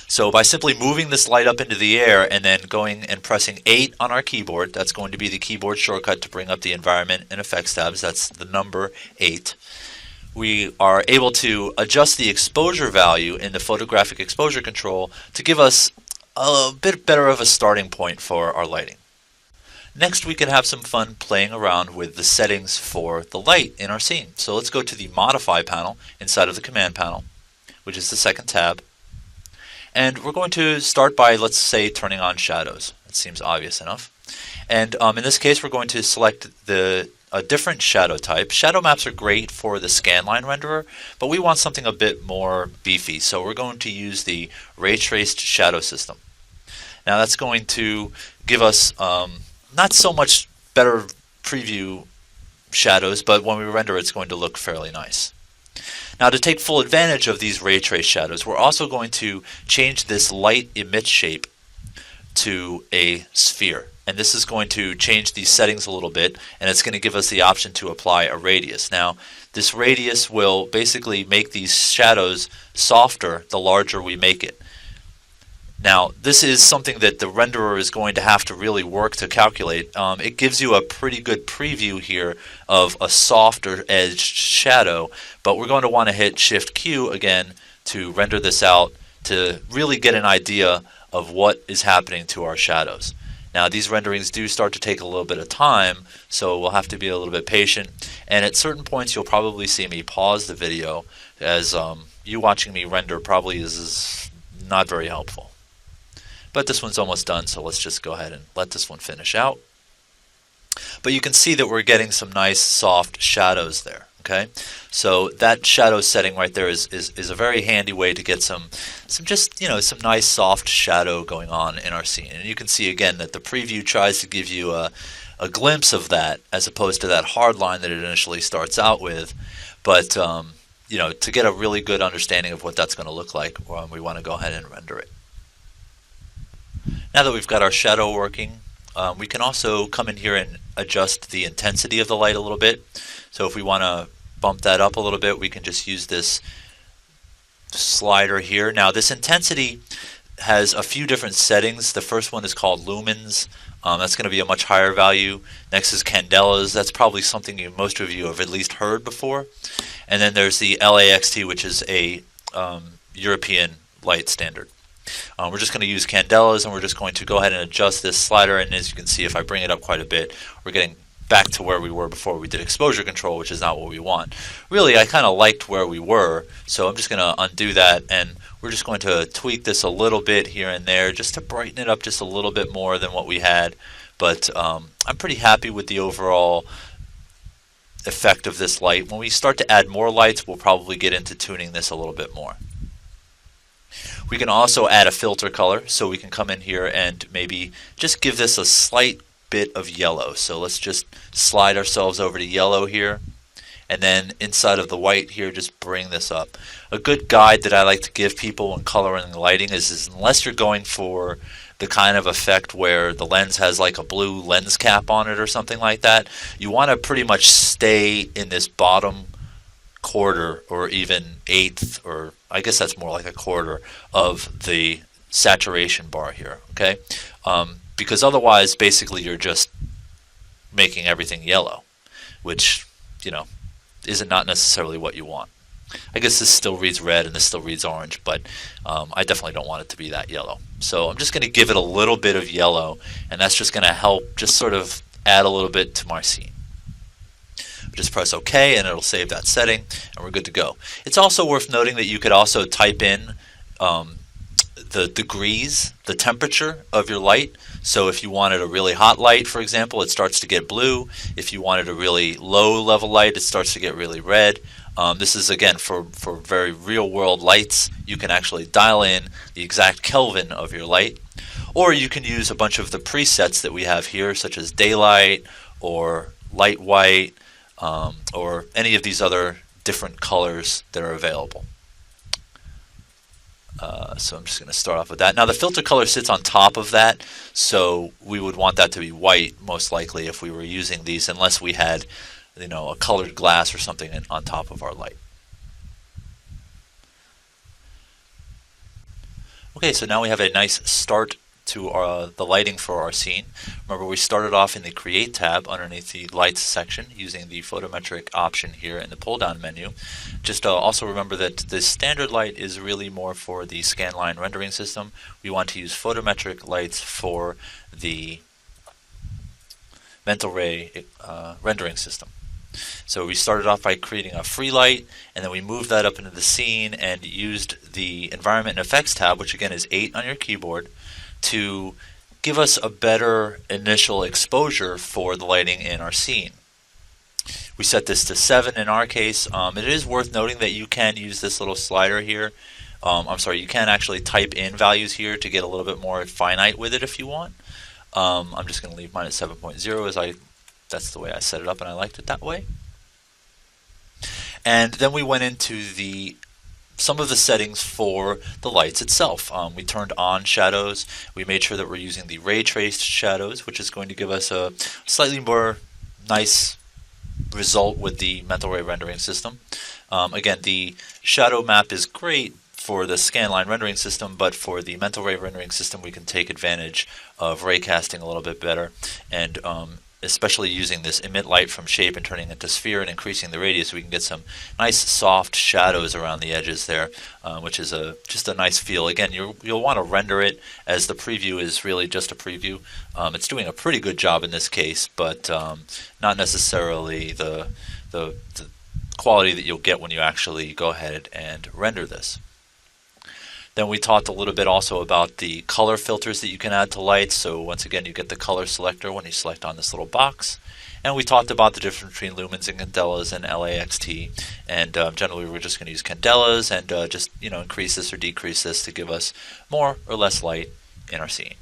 So by simply moving this light up into the air and then going and pressing 8 on our keyboard, that's going to be the keyboard shortcut to bring up the Environment and Effects tabs, that's the number 8. We are able to adjust the exposure value in the photographic exposure control to give us a bit better of a starting point for our lighting. Next, we can have some fun playing around with the settings for the light in our scene. So let's go to the Modify panel inside of the Command panel, which is the second tab. And we're going to start by, let's say, turning on shadows. That seems obvious enough. And in this case, we're going to select a different shadow type. Shadow maps are great for the scanline renderer, but we want something a bit more beefy. So we're going to use the Ray Traced Shadow System. Now that's going to give us not so much better preview shadows, but when we render it's going to look fairly nice. Now to take full advantage of these ray trace shadows, we're also going to change this light emit shape to a sphere. And this is going to change these settings a little bit, and it's going to give us the option to apply a radius. Now this radius will basically make these shadows softer the larger we make it. Now, this is something that the renderer is going to have to really work to calculate. It gives you a pretty good preview here of a softer edged shadow, but we're going to want to hit Shift-Q again to render this out to really get an idea of what is happening to our shadows. Now, these renderings do start to take a little bit of time, so we'll have to be a little bit patient. And at certain points, you'll probably see me pause the video, as you watching me render probably is not very helpful. But this one's almost done, so let's just go ahead and let this one finish out. But you can see that we're getting some nice soft shadows there. Okay, so that shadow setting right there is a very handy way to get some just, some nice soft shadow going on in our scene. And you can see again that the preview tries to give you a glimpse of that as opposed to that hard line that it initially starts out with. But to get a really good understanding of what that's going to look like, we want to go ahead and render it. Now that we've got our shadow working, we can also come in here and adjust the intensity of the light a little bit. So if we want to bump that up a little bit, we can just use this slider here. Now this intensity has a few different settings. The first one is called lumens. That's going to be a much higher value. Next is candelas. That's probably something most of you have at least heard before. And then there's the LAXT, which is a European light standard. We're just going to use candelas, and we're just going to go ahead and adjust this slider. And as you can see, if I bring it up quite a bit, we're getting back to where we were before we did exposure control, which is not what we want. Really, I kind of liked where we were, so I'm just going to undo that, and we're just going to tweak this a little bit here and there just to brighten it up just a little bit more than what we had. But I'm pretty happy with the overall effect of this light. When we start to add more lights, we'll probably get into tuning this a little bit more. We can also add a filter color, so we can come in here and maybe just give this a slight bit of yellow. So let's just slide ourselves over to yellow here, and then inside of the white here, just bring this up. A good guide that I like to give people when coloring and lighting is unless you're going for the kind of effect where the lens has like a blue lens cap on it or something like that, you want to pretty much stay in this bottom quarter or even eighth, or I guess that's more like a quarter of the saturation bar here, okay? Because otherwise, basically, you're just making everything yellow, which, isn't not necessarily what you want. I guess this still reads red and this still reads orange, but I definitely don't want it to be that yellow. So I'm just going to give it a little bit of yellow, and that's just going to help just sort of add a little bit to my scene. Just press OK, and it'll save that setting, and we're good to go. It's also worth noting that you could also type in the degrees, the temperature of your light. So if you wanted a really hot light, for example, it starts to get blue. If you wanted a really low level light, it starts to get really red. This is, again, for very real world lights. You can actually dial in the exact Kelvin of your light. Or you can use a bunch of the presets that we have here, such as daylight or light white, or any of these other different colors that are available. So I'm just going to start off with that. Now the filter color sits on top of that, so we would want that to be white most likely if we were using these, unless we had a colored glass or something on top of our light. Okay, so now we have a nice start to the lighting for our scene. Remember, we started off in the Create tab underneath the Lights section using the photometric option here in the pull-down menu. Just also remember that the standard light is really more for the scanline rendering system. We want to use photometric lights for the mental ray rendering system. So we started off by creating a free light, and then we moved that up into the scene and used the Environment and Effects tab, which again is 8 on your keyboard, to give us a better initial exposure for the lighting in our scene. We set this to 7 in our case. It is worth noting that you can use this little slider here. You can actually type in values here to get a little bit more finite with it if you want. I'm just going to leave mine at 7.0 as that's the way I set it up, and I liked it that way. And then we went into some of the settings for the lights itself. We turned on shadows. We made sure that we're using the ray traced shadows, which is going to give us a slightly more nice result with the mental ray rendering system. Again, the shadow map is great for the scanline rendering system, but for the mental ray rendering system, we can take advantage of ray casting a little bit better, and especially using this emit light from shape and turning it into sphere and increasing the radius, we can get some nice soft shadows around the edges there, which is just a nice feel. Again, you'll want to render it, as the preview is really just a preview. It's doing a pretty good job in this case, but not necessarily the quality that you'll get when you actually go ahead and render this. Then we talked a little bit also about the color filters that you can add to lights. So once again, you get the color selector when you select on this little box. And we talked about the difference between lumens and candelas and LAXT. And generally we're just going to use candelas and just increase this or decrease this to give us more or less light in our scene.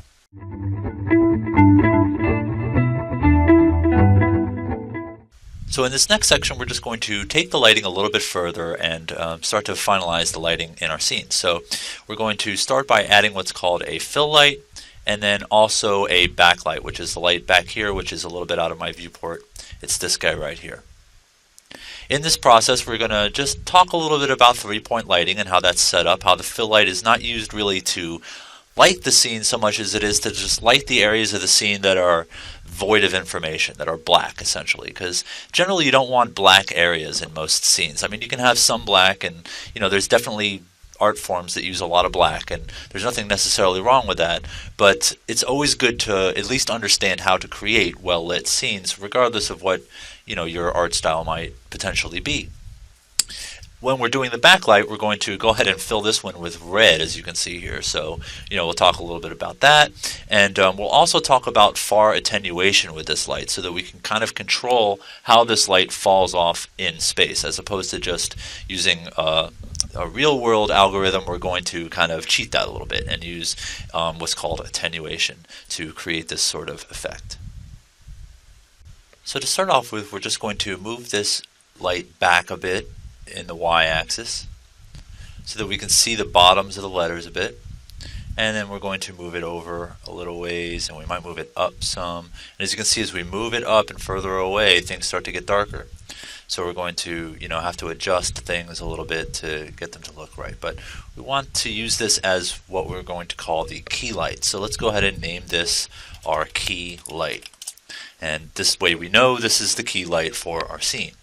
So in this next section, we're just going to take the lighting a little bit further and start to finalize the lighting in our scene. So we're going to start by adding what's called a fill light, and then also a backlight, which is the light back here, which is a little bit out of my viewport. It's this guy right here. In this process, we're going to just talk a little bit about 3-point lighting and how that's set up, how the fill light is not used really to light the scene so much as it is to just light the areas of the scene that are void of information, that are black essentially, because generally you don't want black areas in most scenes. I mean, you can have some black, and there's definitely art forms that use a lot of black, and there's nothing necessarily wrong with that, but it's always good to at least understand how to create well-lit scenes regardless of what your art style might potentially be. When we're doing the backlight, we're going to go ahead and fill this one with red, as you can see here. So, we'll talk a little bit about that. And we'll also talk about far attenuation with this light so that we can kind of control how this light falls off in space. As opposed to just using a real-world algorithm, we're going to kind of cheat that a little bit and use what's called attenuation to create this sort of effect. So to start off with, we're just going to move this light back a bit in the y-axis so that we can see the bottoms of the letters a bit, and then we're going to move it over a little ways, and we might move it up some. And as you can see, as we move it up and further away, things start to get darker. So we're going to have to adjust things a little bit to get them to look right. But we want to use this as what we're going to call the key light. So let's go ahead and name this our key light. And this way we know this is the key light for our scene.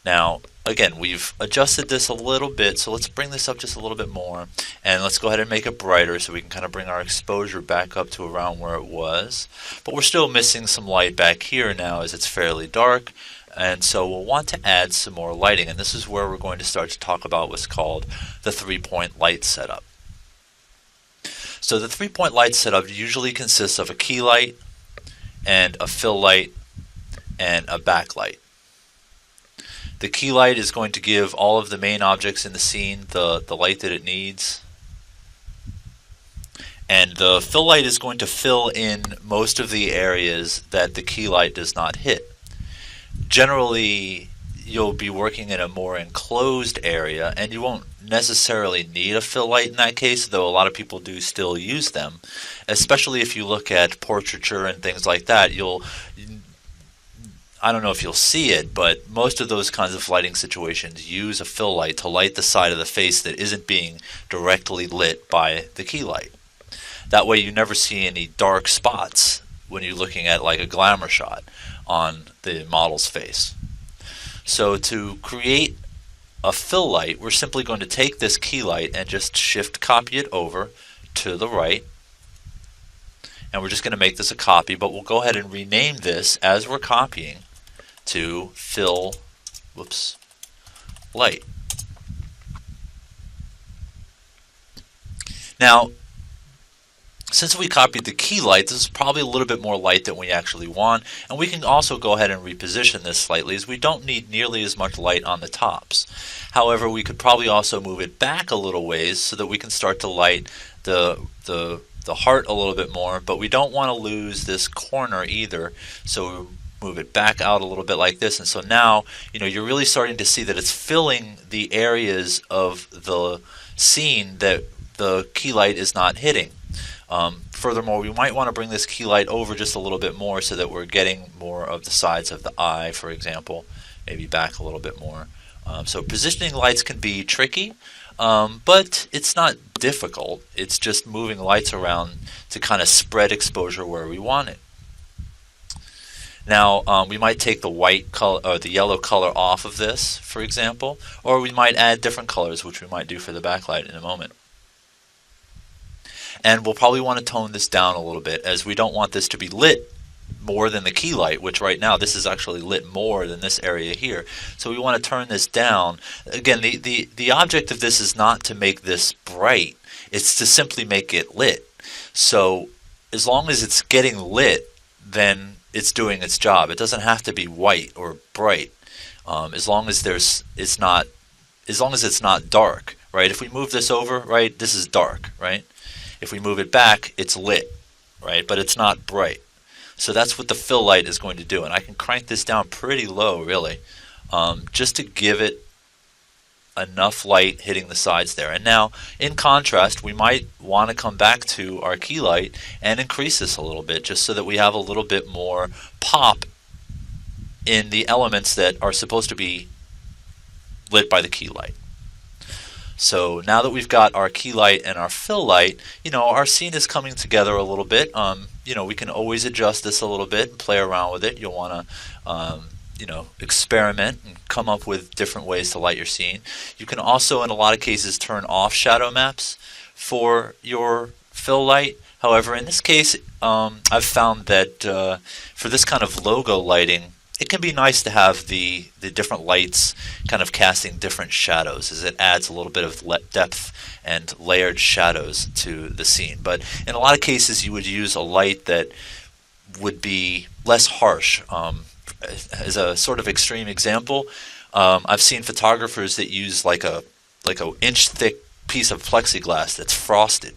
Now, again, we've adjusted this a little bit, so let's bring this up just a little bit more, and let's go ahead and make it brighter so we can kind of bring our exposure back up to around where it was. But we're still missing some light back here now as it's fairly dark, and so we'll want to add some more lighting, and this is where we're going to start to talk about what's called the 3-point light setup. So the 3-point light setup usually consists of a key light, and a fill light, and a backlight. The key light is going to give all of the main objects in the scene the light that it needs. And the fill light is going to fill in most of the areas that the key light does not hit. Generally, you'll be working in a more enclosed area, and you won't necessarily need a fill light in that case, though a lot of people do still use them. Especially if you look at portraiture and things like that, I don't know if you'll see it, but most of those kinds of lighting situations use a fill light to light the side of the face that isn't being directly lit by the key light. That way you never see any dark spots when you're looking at like a glamour shot on the model's face. So to create a fill light, we're simply going to take this key light and just shift copy it over to the right. And we're just going to make this a copy, but we'll go ahead and rename this as we're copying to fill light. Now, since we copied the key light, this is probably a little bit more light than we actually want, and we can also go ahead and reposition this slightly, as we don't need nearly as much light on the tops. However, we could probably also move it back a little ways so that we can start to light the heart a little bit more, but we don't want to lose this corner either, so we move it back out a little bit like this. And so now you're really starting to see that it's filling the areas of the scene that the key light is not hitting. Furthermore, we might want to bring this key light over just a little bit more so that we're getting more of the sides of the eye, for example, maybe back a little bit more. So positioning lights can be tricky, but it's not difficult. It's just moving lights around to kind of spread exposure where we want it. Now, we might take the white color or the yellow color off of this, for example, or we might add different colors, which we might do for the backlight in a moment. And we'll probably want to tone this down a little bit, as we don't want this to be lit more than the key light, which right now this is actually lit more than this area here. So we want to turn this down. Again, the object of this is not to make this bright, it's to simply make it lit. So as long as it's getting lit, then it's doing its job. It doesn't have to be white or bright, as long as it's not dark, right? If we move this over, right, this is dark, right? If we move it back, it's lit, right? But it's not bright. So that's what the fill light is going to do. And I can crank this down pretty low, really, just to give it enough light hitting the sides there. And now, in contrast, we might want to come back to our key light and increase this a little bit, just so that we have a little bit more pop in the elements that are supposed to be lit by the key light. So now that we've got our key light and our fill light, our scene is coming together a little bit. We can always adjust this a little bit and play around with it. You'll want to experiment and come up with different ways to light your scene. You can also, in a lot of cases, turn off shadow maps for your fill light. However, in this case, I've found that for this kind of logo lighting, it can be nice to have the different lights kind of casting different shadows, as it adds a little bit of depth and layered shadows to the scene. But in a lot of cases, you would use a light that would be less harsh. As a sort of extreme example, I've seen photographers that use like a inch thick piece of plexiglass that's frosted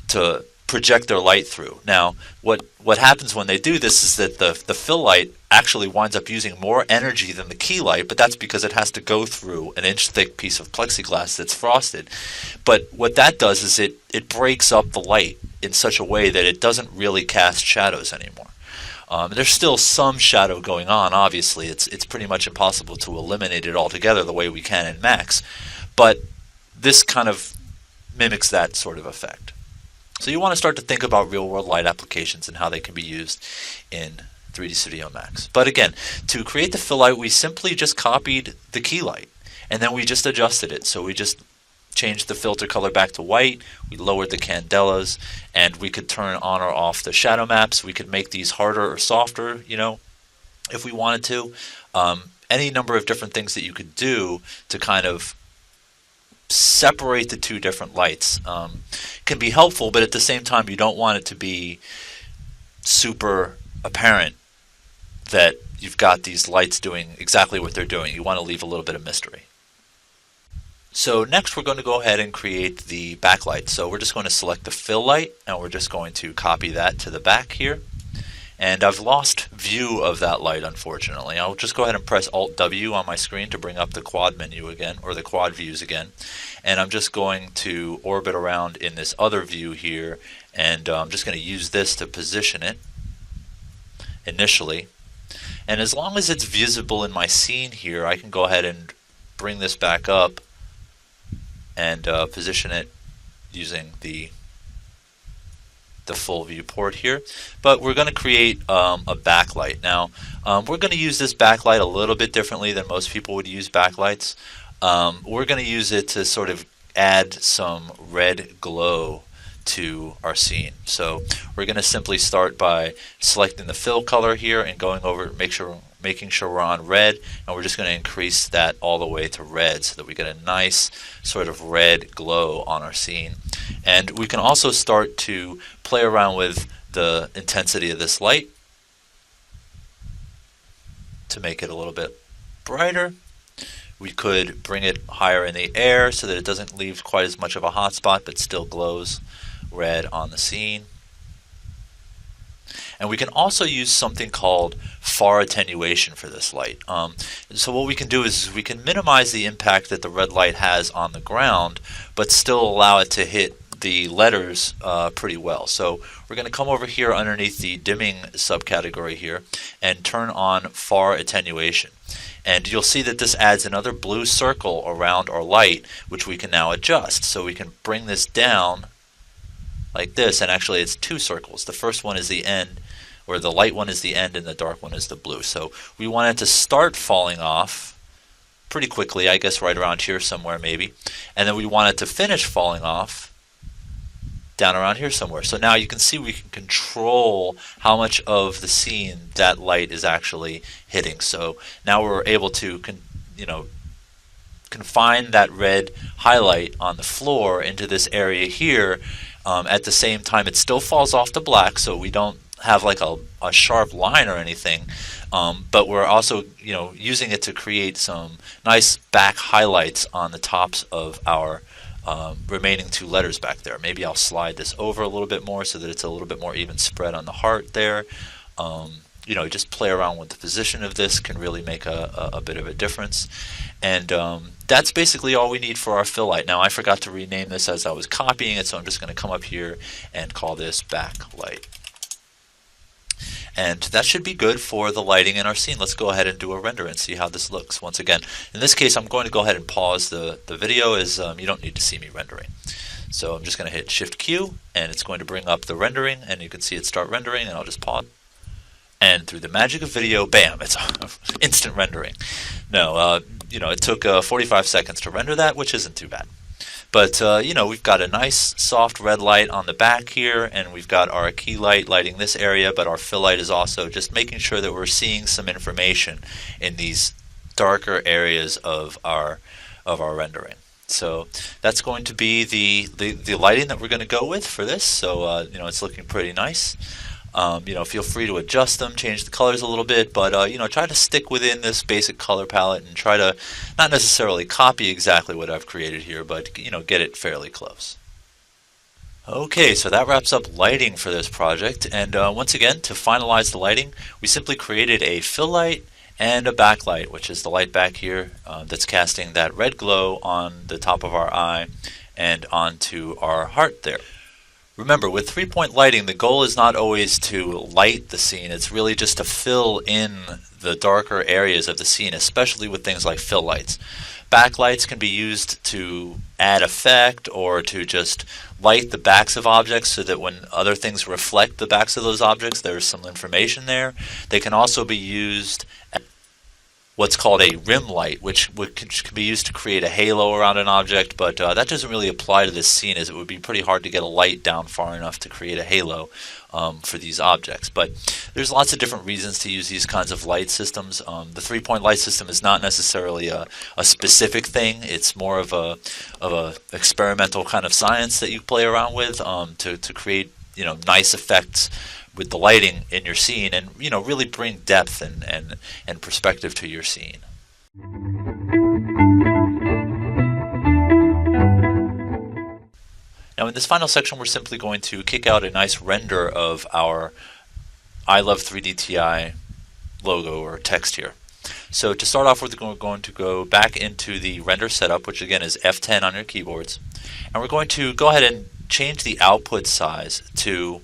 to project their light through. Now, what happens when they do this is that the fill light actually winds up using more energy than the key light, but that's because it has to go through an inch thick piece of plexiglass that's frosted. But what that does is it breaks up the light in such a way that it doesn't really cast shadows anymore. There's still some shadow going on, obviously. It's pretty much impossible to eliminate it altogether the way we can in Max, but this kind of mimics that sort of effect. So you want to start to think about real-world light applications and how they can be used in 3D Studio Max. But again, to create the fill light, we simply just copied the key light, and then we just adjusted it. So we just changed the filter color back to white, we lowered the candelas, and we could turn on or off the shadow maps. We could make these harder or softer, if we wanted to. Any number of different things that you could do to kind of separate the two different lights can be helpful, but at the same time you don't want it to be super apparent that you've got these lights doing exactly what they're doing. You want to leave a little bit of mystery. So next we're going to go ahead and create the backlight. So we're just going to select the fill light, and we're just going to copy that to the back here. And I've lost view of that light, unfortunately. I'll just go ahead and press Alt-W on my screen to bring up the quad menu again, or the quad views again. And I'm just going to orbit around in this other view here, and I'm just going to use this to position it initially. And as long as it's visible in my scene here, I can go ahead and bring this back up and position it using the full viewport here. But we're going to create a backlight. Now, we're going to use this backlight a little bit differently than most people would use backlights. We're going to use it to sort of add some red glow to our scene. So we're going to simply start by selecting the fill color here and going over, making sure we're on red, and we're just going to increase that all the way to red so that we get a nice sort of red glow on our scene. And we can also start to play around with the intensity of this light to make it a little bit brighter. We could bring it higher in the air so that it doesn't leave quite as much of a hot spot but still glows red on the scene. And we can also use something called far attenuation for this light. So what we can do is we can minimize the impact that the red light has on the ground, but still allow it to hit the letters pretty well. So we're going to come over here underneath the dimming subcategory here and turn on far attenuation. And you'll see that this adds another blue circle around our light, which we can now adjust. So we can bring this down like this, and actually it's two circles. The first one is the end, or the light one is the end, and the dark one is the blue. So we want it to start falling off pretty quickly, I guess right around here somewhere maybe. And then we want it to finish falling off down around here somewhere. So now you can see we can control how much of the scene that light is actually hitting. So now we're able to confine that red highlight on the floor into this area here. At the same time, it still falls off to black, so we don't have like a sharp line or anything, but we're also using it to create some nice back highlights on the tops of our remaining two letters back there. Maybe I'll slide this over a little bit more so that it's a little bit more even spread on the heart there. Just play around with the position of this can really make a bit of a difference. And that's basically all we need for our fill light. Now I forgot to rename this as I was copying it, so I'm just going to come up here and call this backlight. And that should be good for the lighting in our scene. Let's go ahead and do a render and see how this looks. Once again, in this case I'm going to go ahead and pause the video, as you don't need to see me rendering. So I'm just going to hit Shift Q and it's going to bring up the rendering, and you can see it start rendering, and I'll just pause. And through the magic of video, bam, it's instant rendering. No, it took 45 seconds to render that, which isn't too bad. But, we've got a nice soft red light on the back here, and we've got our key light lighting this area, but our fill light is also just making sure that we're seeing some information in these darker areas of our rendering. So that's going to be the lighting that we're going to go with for this. So, it's looking pretty nice. Feel free to adjust them, change the colors a little bit, but try to stick within this basic color palette and try to not necessarily copy exactly what I've created here, but get it fairly close. Okay, so that wraps up lighting for this project, and once again, to finalize the lighting, we simply created a fill light and a backlight, which is the light back here that's casting that red glow on the top of our eye and onto our heart there. Remember, with 3-point lighting, the goal is not always to light the scene. It's really just to fill in the darker areas of the scene, especially with things like fill lights. Backlights can be used to add effect or to just light the backs of objects so that when other things reflect the backs of those objects, there's some information there. They can also be used as what's called a rim light, which can be used to create a halo around an object, but that doesn't really apply to this scene, as it would be pretty hard to get a light down far enough to create a halo for these objects. But there's lots of different reasons to use these kinds of light systems. The 3-point light system is not necessarily a specific thing. It's more of a experimental kind of science that you play around with to create nice effects with the lighting in your scene, and really bring depth and perspective to your scene. Now in this final section, we're simply going to kick out a nice render of our I Love 3D TI logo or text here. So to start off with, we're going to go back into the render setup, which again is F10 on your keyboards, and we're going to go ahead and change the output size to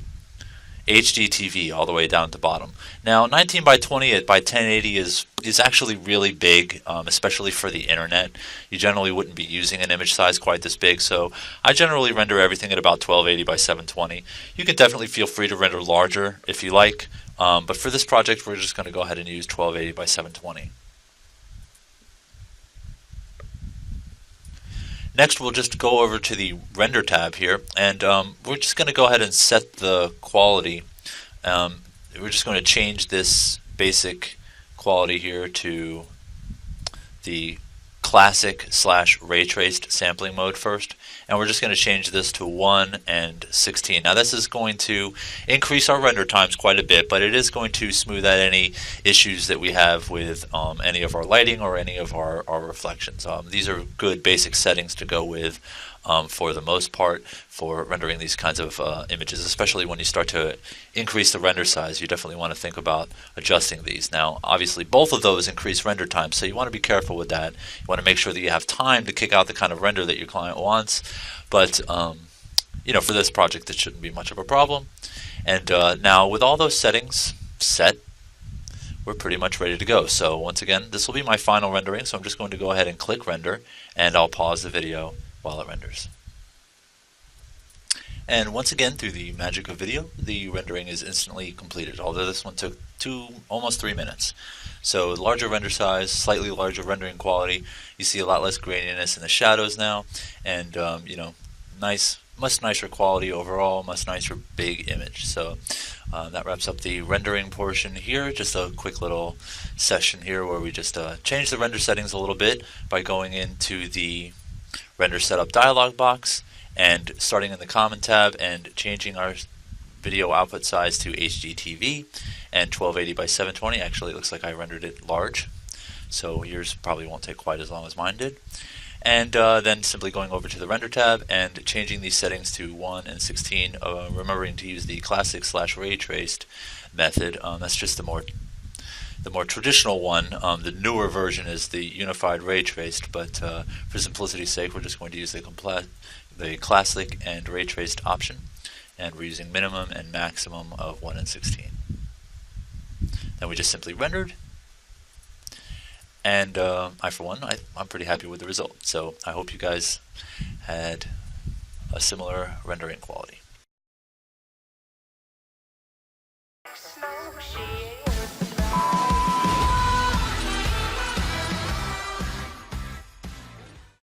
HDTV all the way down at the bottom. Now 19 by 20 by 1080 is actually really big, especially for the internet. You generally wouldn't be using an image size quite this big, so I generally render everything at about 1280 by 720. You can definitely feel free to render larger if you like, but for this project we're just going to go ahead and use 1280 by 720. Next, we'll just go over to the Render tab here, and we're just going to go ahead and set the quality. We're just going to change this basic quality here to the classic / ray traced sampling mode first, and we're just going to change this to 1 and 16. Now this is going to increase our render times quite a bit, but it is going to smooth out any issues that we have with any of our lighting or any of our reflections. These are good basic settings to go with for the most part for rendering these kinds of images, especially when you start to increase the render size. You definitely want to think about adjusting these. Now obviously both of those increase render time, so you want to be careful with that. You want to make sure that you have time to kick out the kind of render that your client wants, but for this project it shouldn't be much of a problem. And now with all those settings set, we're pretty much ready to go. So once again, this will be my final rendering, so I'm just going to go ahead and click render, and I'll pause the video while it renders. And once again, through the magic of video, the rendering is instantly completed, although this one took almost 3 minutes. So larger render size, slightly larger rendering quality. You see a lot less graininess in the shadows now, and much nicer quality overall, much nicer big image. So that wraps up the rendering portion here. Just a quick little session here where we just change the render settings a little bit by going into the render setup dialog box and starting in the common tab and changing our video output size to HDTV, and 1280 by 720. Actually, it looks like I rendered it large, so yours probably won't take quite as long as mine did. And then simply going over to the render tab and changing these settings to 1 and 16, remembering to use the classic /ray traced method. That's just the more traditional one. The newer version is the unified ray traced, but for simplicity's sake, we're just going to use the classic and ray traced option, and we're using minimum and maximum of 1 and 16. Then we just simply rendered. And I, for one, I'm pretty happy with the result. So I hope you guys had a similar rendering quality.